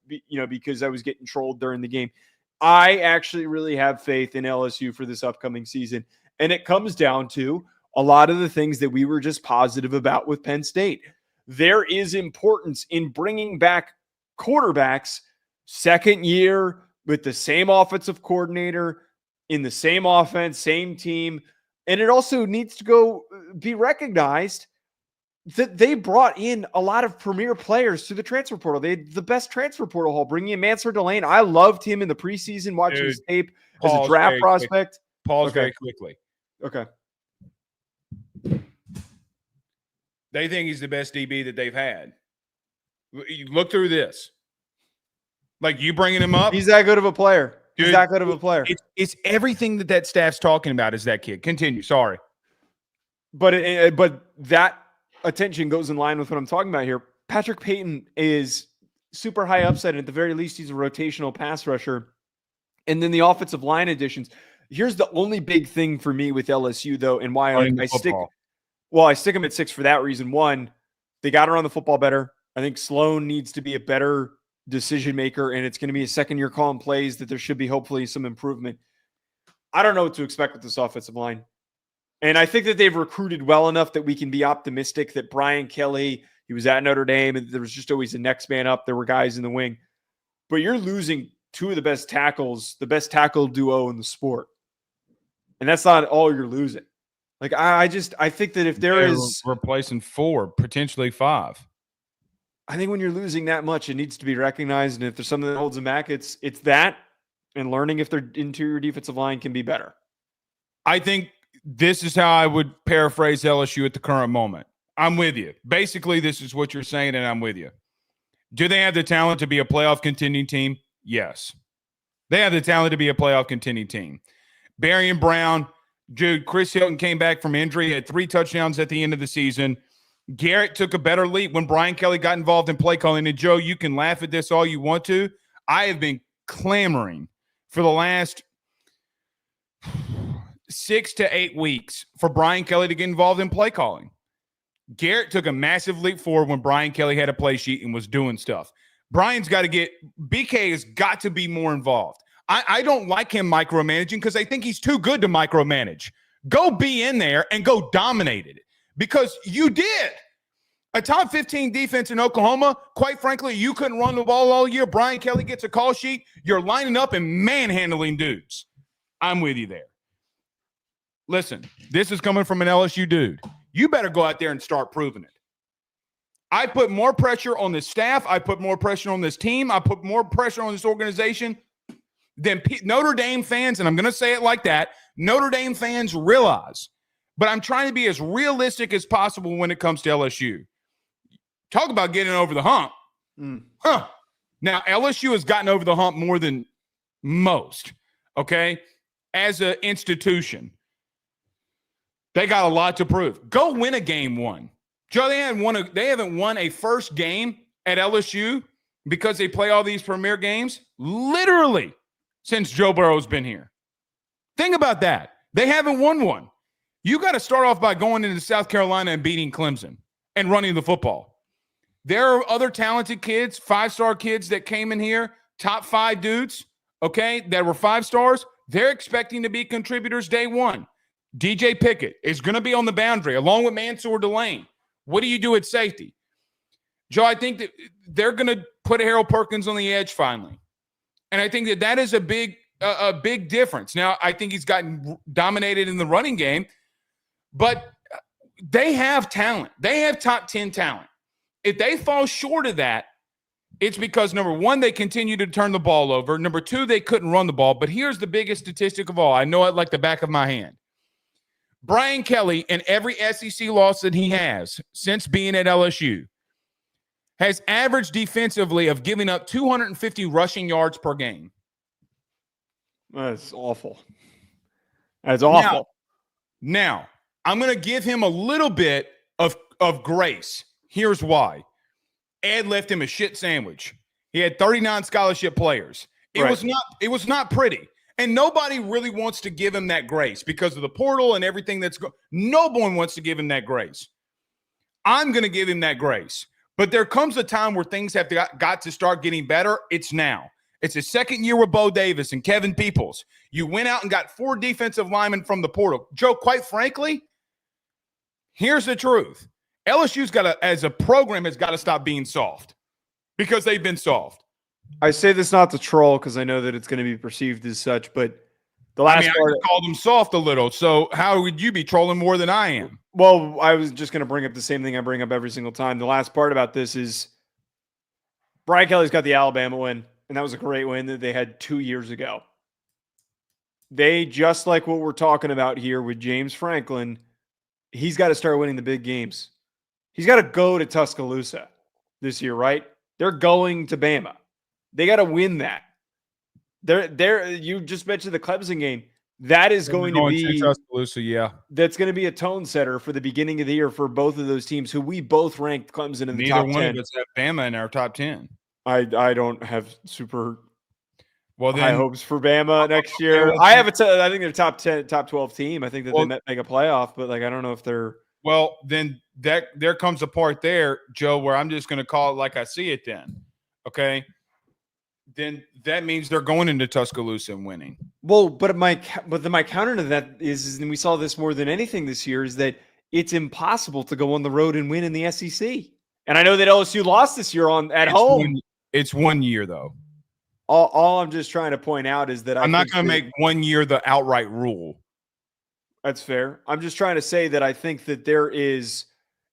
because I was getting trolled during the game. I actually really have faith in LSU for this upcoming season, and it comes down to a lot of the things that we were just positive about with Penn State. There is importance in bringing back quarterbacks second year with the same offensive coordinator in the same offense, same team. And it also needs to go be recognized that they brought in a lot of premier players to the transfer portal. They had the best transfer portal haul, bringing in Mansur DeLeone. I loved him in the preseason, watching his tape as a draft prospect. Pause very quickly. Okay. They think he's the best DB that they've had. You look through this. Like, you bringing him up? He's that good of a player. Dude, he's that good of a player. It's everything that staff's talking about is that kid. Continue. Sorry. But that attention goes in line with what I'm talking about here. Patrick Payton is super high upside. At the very least, he's a rotational pass rusher. And then the offensive line additions. Here's the only big thing for me with LSU, though, and why I stick him at 6 for that reason. One, they got to run the football better. I think Sloan needs to be a better decision maker, and it's going to be a second-year calling plays that there should be hopefully some improvement. I don't know what to expect with this offensive line. And I think that they've recruited well enough that we can be optimistic that Brian Kelly, he was at Notre Dame, and there was just always the next man up. There were guys in the wing. But you're losing two of the best tackles, the best tackle duo in the sport. And that's not all you're losing. Like, I think that if there is replacing 4, potentially 5. I think when you're losing that much, it needs to be recognized. And if there's something that holds them back, it's that and learning if their interior defensive line can be better. I think this is how I would paraphrase LSU at the current moment. I'm with you. Basically, this is what you're saying, and I'm with you. Do they have the talent to be a playoff contending team? Yes. They have the talent to be a playoff contending team. Barry and Brown, dude, Chris Hilton came back from injury, had 3 touchdowns at the end of the season. Garrett took a better leap when Brian Kelly got involved in play calling. And, Joe, you can laugh at this all you want to. I have been clamoring for the last 6 to 8 weeks for Brian Kelly to get involved in play calling. Garrett took a massive leap forward when Brian Kelly had a play sheet and was doing stuff. BK has got to be more involved. I don't like him micromanaging because I think he's too good to micromanage. Go be in there and go dominate it because you did. A top 15 defense in Oklahoma, quite frankly, you couldn't run the ball all year. Brian Kelly gets a call sheet. You're lining up and manhandling dudes. I'm with you there. Listen, this is coming from an LSU dude. You better go out there and start proving it. I put more pressure on the staff. I put more pressure on this team. I put more pressure on this organization than Notre Dame fans, and I'm going to say it like that, Notre Dame fans realize. But I'm trying to be as realistic as possible when it comes to LSU. Talk about getting over the hump. Now, LSU has gotten over the hump more than most, okay, as an institution. They got a lot to prove. Go win a game one. Joe, they haven't won a first game at LSU because they play all these premier games literally since Joe Burrow's been here. Think about that. They haven't won one. You got to start off by going into South Carolina and beating Clemson and running the football. There are other talented kids, 5-star kids that came in here, top 5 dudes, okay, that were 5 stars. They're expecting to be contributors day one. DJ Pickett is going to be on the boundary along with Mansour DeLeone. What do you do at safety? Joe, I think that they're going to put Harold Perkins on the edge finally. And I think that is a big difference. Now, I think he's gotten dominated in the running game, but they have talent. They have top 10 talent. If they fall short of that, it's because, number one, they continue to turn the ball over. Number two, they couldn't run the ball. But here's the biggest statistic of all. I know it like the back of my hand. Brian Kelly, in every SEC loss that he has since being at LSU, has averaged defensively of giving up 250 rushing yards per game. That's awful. That's awful. Now I'm going to give him a little bit of grace. Here's why. Ed left him a shit sandwich. He had 39 scholarship players. It was not pretty. And nobody really wants to give him that grace because of the portal and everything that's going. No one wants to give him that grace. I'm going to give him that grace. But there comes a time where things have got to start getting better. It's now. It's his second year with Bo Davis and Kevin Peoples. You went out and got 4 defensive linemen from the portal. Joe, quite frankly, here's the truth. LSU's as a program, has got to stop being soft because they've been soft. I say this not to troll because I know that it's going to be perceived as such, but the last part I called them soft a little. So how would you be trolling more than I am? Well, I was just going to bring up the same thing I bring up every single time. The last part about this is Brian Kelly's got the Alabama win, and that was a great win that they had 2 years ago. They, just like what we're talking about here with James Franklin, he's got to start winning the big games. He's got to go to Tuscaloosa this year, right? They're going to Bama. They got to win that. You just mentioned the Clemson game. That is going to be Tuscaloosa, yeah. That's going to be a tone setter for the beginning of the year for both of those teams, who we both ranked Clemson in the top 10. Neither one of us have Bama in our top 10. I don't have super high then hopes for Bama next year. I think they're top 10, top 12 team. I think that they might make a playoff, but I don't know if they're. Well, then there comes a part there, Joe, where I'm just going to call it like I see it. Then, okay. Then that means they're going into Tuscaloosa and winning. Well, but my counter to that is, and we saw this more than anything this year, is that it's impossible to go on the road and win in the SEC. And I know that LSU lost this year at home. It's 1 year though. All I'm just trying to point out is that I'm not going to make 1 year the outright rule. That's fair. I'm just trying to say that I think that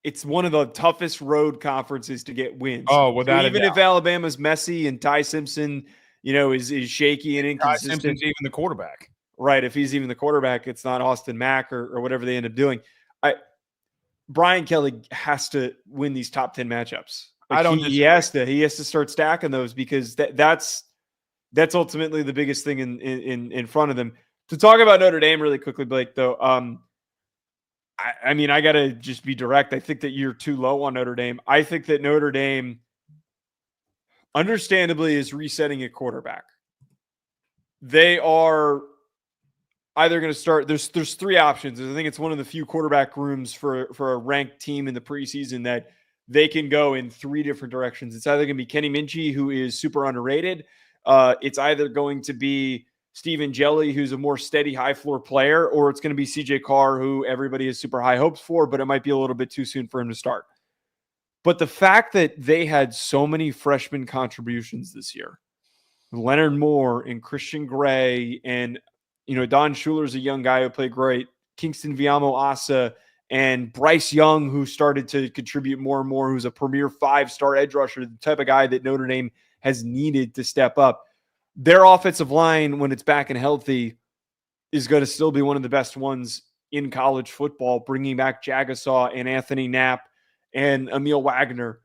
it's one of the toughest road conferences to get wins. Oh, without so even if Alabama's messy and Ty Simpson, is shaky and inconsistent. Ty Simpson's even the quarterback. Right. If he's even the quarterback, it's not Austin Mack or whatever they end up doing. Brian Kelly has to win these top 10 matchups. He has to start stacking those because that's ultimately the biggest thing in front of them. To talk about Notre Dame really quickly, Blake, though, I got to just be direct. I think that you're too low on Notre Dame. I think that Notre Dame, understandably, is resetting at quarterback. They are either going to start. There's 3 options. I think it's one of the few quarterback rooms for a ranked team in the preseason that they can go in 3 different directions. It's either going to be Kenny Minchie, who is super underrated. It's either going to be Stephen Jelly, who's a more steady high floor player, or it's going to be CJ Carr, who everybody has super high hopes for, but it might be a little bit too soon for him to start. But the fact that they had so many freshman contributions this year, Leonard Moore and Christian Gray, and Don Schuler's a young guy who played great, Kingston Viamo Asa, and Bryce Young, who started to contribute more and more, who's a premier 5-star edge rusher, the type of guy that Notre Dame has needed to step up. Their offensive line, when it's back and healthy, is going to still be one of the best ones in college football, bringing back Jagasaw and Anthony Knapp and Emil Wagner.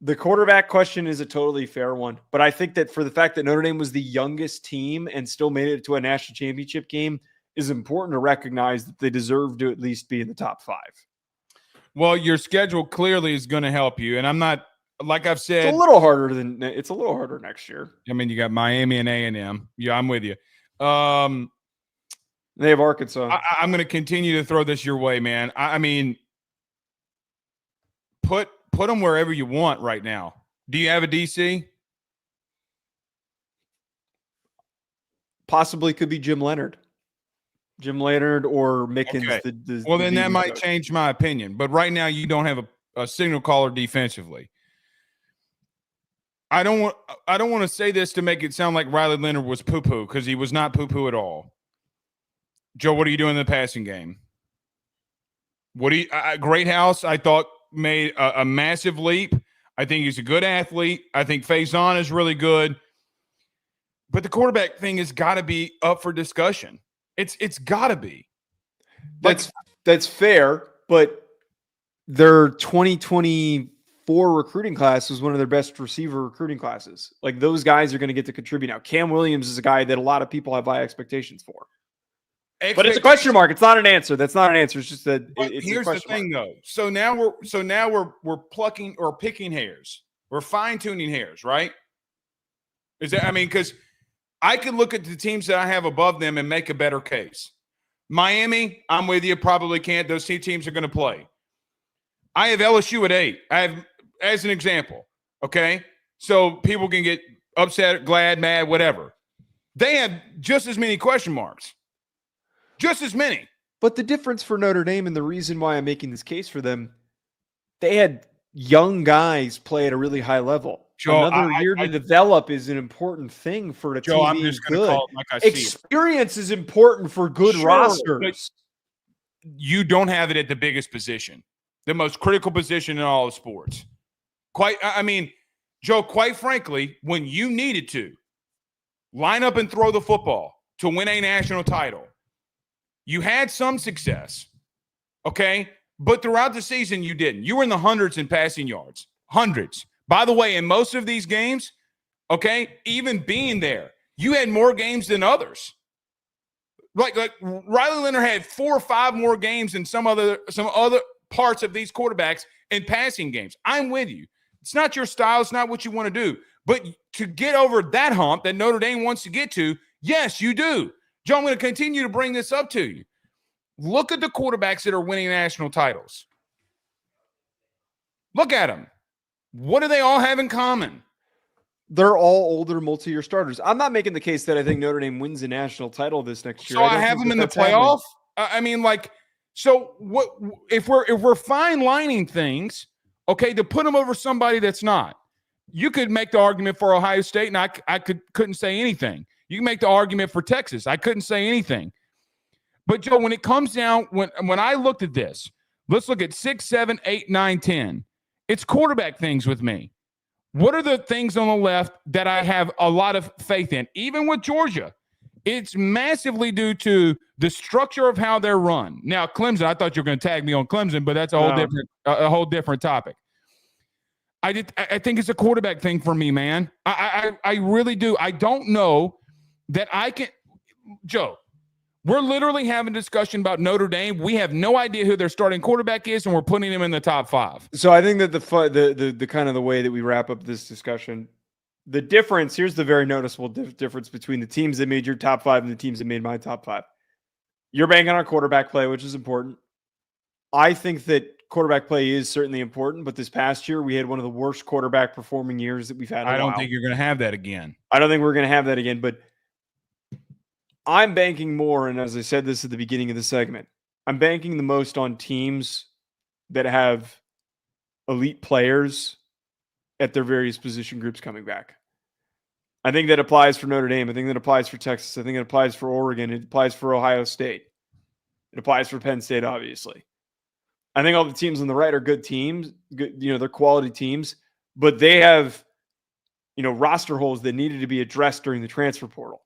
The quarterback question is a totally fair one, but I think that for the fact that Notre Dame was the youngest team and still made it to a national championship game is important to recognize that they deserve to at least be in the top 5. Well, your schedule clearly is going to help you, and I'm not, like I've said, it's a little harder next year. I mean, you got Miami and A&M. Yeah, I'm with you. They have Arkansas. I'm going to continue to throw this your way, man. I mean, put them wherever you want right now. Do you have a DC? Possibly could be Jim Leonard or Mickens. Okay. Well, then that might change my opinion. But right now, you don't have a signal caller defensively. I don't want to say this to make it sound like Riley Leonard was poo-poo, because he was not poo-poo at all. Joe, what are you doing in the passing game? Greathouse, I thought, made a massive leap. I think he's a good athlete. I think Faison is really good. But the quarterback thing has got to be up for discussion. It's got to be. That's fair, but their 2024 recruiting class was one of their best receiver recruiting classes. Like, those guys are going to get to contribute now. Cam Williams is a guy that a lot of people have high expectations for. But it's a question mark. It's not an answer. That's not an answer. It's just that here's the thing, though. So now we're plucking or picking hairs. We're fine-tuning hairs, right? Because I could look at the teams that I have above them and make a better case. Miami, I'm with you, probably can't. Those 2 teams are going to play. I have LSU at 8. I have, as an example, okay? So people can get upset, glad, mad, whatever. They have just as many question marks. Just as many. But the difference for Notre Dame, and the reason why I'm making this case for them, they had young guys play at a really high level. Joe, another year to develop is an important thing for a team being good. I'm just going to call it like I see it. Experience is important for good rosters. You don't have it at the biggest position, the most critical position in all of sports. Joe, quite frankly, when you needed to line up and throw the football to win a national title, you had some success, okay? But throughout the season, you didn't. You were in the hundreds in passing yards. Hundreds. By the way, in most of these games, okay, even being there, you had more games than others. Like Riley Leonard had 4 or 5 more games than some other parts of these quarterbacks in passing games. I'm with you. It's not your style. It's not what you want to do. But to get over that hump that Notre Dame wants to get to, yes, you do. Joe, I'm going to continue to bring this up to you. Look at the quarterbacks that are winning national titles. Look at them. What do they all have in common? They're all older multi-year starters. I'm not making the case that I think Notre Dame wins a national title this next year. So I have them in the playoff. So what if we're fine lining things, okay, to put them over somebody that's not? You could make the argument for Ohio State, and I couldn't say anything. You can make the argument for Texas. I couldn't say anything. But, Joe, when it comes down, when I looked at this, let's look at 6, 7, 8, 9, 10. It's quarterback things with me. What are the things on the left that I have a lot of faith in? Even with Georgia, it's massively due to the structure of how they're run. Now, Clemson, I thought you were going to tag me on Clemson, but that's a whole different topic. I think it's a quarterback thing for me, man. I really do. I don't know that I can – Joe, we're literally having a discussion about Notre Dame. We have no idea who their starting quarterback is, and we're putting him in the top 5. So I think that the kind of the way that we wrap up this discussion, the difference, here's the very noticeable difference between the teams that made your top 5 and the teams that made my top 5. You're banking on quarterback play, which is important. I think that quarterback play is certainly important, but this past year we had one of the worst quarterback performing years that we've had in a while. I don't think you're going to have that again. I don't think we're going to have that again, but I'm banking more, and as I said this at the beginning of the segment, I'm banking the most on teams that have elite players at their various position groups coming back. I think that applies for Notre Dame. I think that applies for Texas. I think it applies for Oregon. It applies for Ohio State. It applies for Penn State, obviously. I think all the teams on the right are good teams. Good, they're quality teams, but they have, roster holes that needed to be addressed during the transfer portal.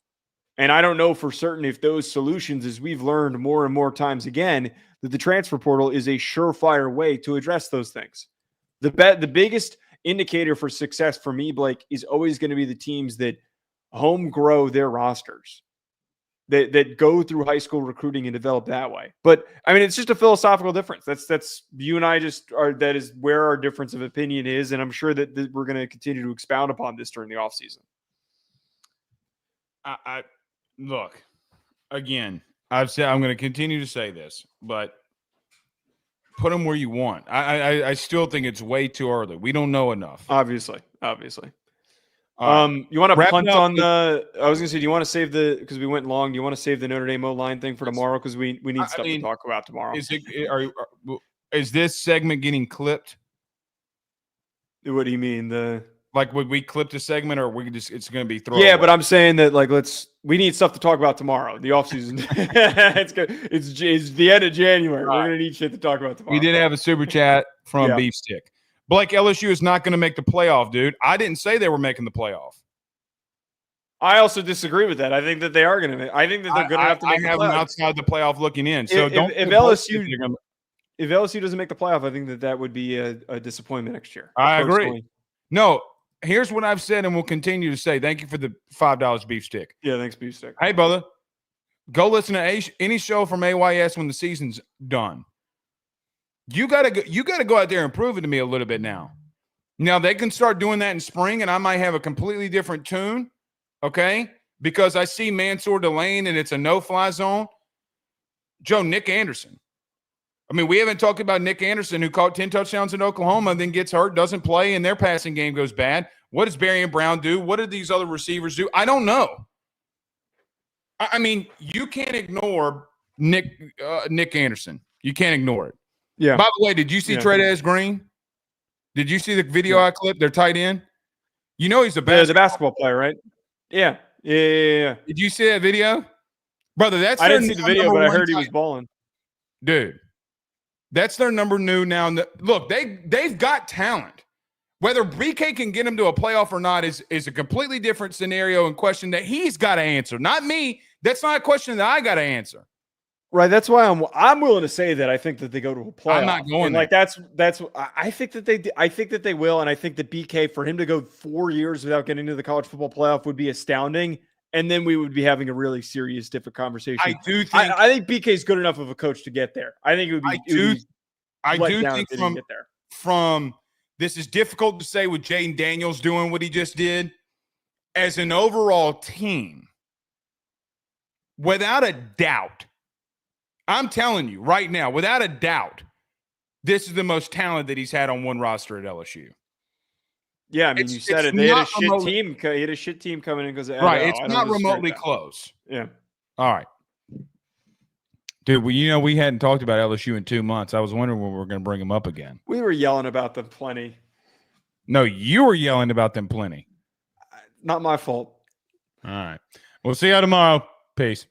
And I don't know for certain if those solutions, as we've learned more and more times again, that the transfer portal is a surefire way to address those things. The biggest indicator for success for me, Blake, is always going to be the teams that home grow their rosters, that go through high school recruiting and develop that way. But I mean, it's just a philosophical difference. That's you and I that is where our difference of opinion is. And I'm sure that we're going to continue to expound upon this during the offseason. I look, again, I've said, I'm going to continue to say this, but put them where you want. I still think it's way too early. We don't know enough. Obviously. Right. You want to punt on I was going to say, do you want to save because we went long, do you want to save the Notre Dame O-line thing for tomorrow? Because we need stuff to talk about tomorrow. Is this segment getting clipped? What do you mean? Like, would we clip the segment, or it's going to be thrown? Yeah, but I'm saying that we need stuff to talk about tomorrow. The offseason, it's the end of January. Right. We're going to need shit to talk about tomorrow. We did have a super chat from Beef Stick. Blake, LSU is not going to make the playoff, dude. I didn't say they were making the playoff. I also disagree with that. I think that they are going to make. I think that they're going to have to make the playoff. I have them outside the playoff looking in. So if LSU doesn't make the playoff, I think that would be a disappointment next year. I agree. No. Here's what I've said and will continue to say. Thank you for the $5 Beef Stick. Yeah, thanks, Beef Stick. Hey, brother, go listen to any show from AYS when the season's done. You gotta go out there and prove it to me a little bit now. Now they can start doing that in spring, and I might have a completely different tune, okay? Because I see Mansour DeLeone and it's a no-fly zone. Joe, Nick Anderson. I mean, we haven't talked about Nick Anderson, who caught 10 touchdowns in Oklahoma, then gets hurt, doesn't play, and their passing game goes bad. What does Barry Brown do? What did these other receivers do? I don't know. I mean, you can't ignore Nick Anderson. You can't ignore it. Yeah. By the way, did you see Tredez Green? Did you see the video I clipped? Their tight end. You know he's the best. Yeah, the basketball player, right? Yeah. Did you see that video, brother? I didn't see the video, but I heard he was balling. Dude. That's their number new now. Look, they've got talent. Whether BK can get them to a playoff or not is a completely different scenario and question that he's got to answer. Not me. That's not a question that I got to answer. Right. That's why I'm willing to say that I think that they go to a playoff. I'm not going there. I think that they will, and I think that BK, for him to go 4 years without getting to the college football playoff would be astounding. And then we would be having a really serious, different conversation. I think BK is good enough of a coach to get there. I think it would be. I do think from this is difficult to say with Jaden Daniels doing what he just did. As an overall team, without a doubt, I'm telling you right now, without a doubt, this is the most talent that he's had on one roster at LSU. Yeah, I mean, you said it. They had a shit team. He had a shit team coming in because it's not remotely close. Yeah. All right, dude. We hadn't talked about LSU in 2 months. I was wondering when we were going to bring them up again. We were yelling about them plenty. No, you were yelling about them plenty. Not my fault. All right. We'll see you tomorrow. Peace.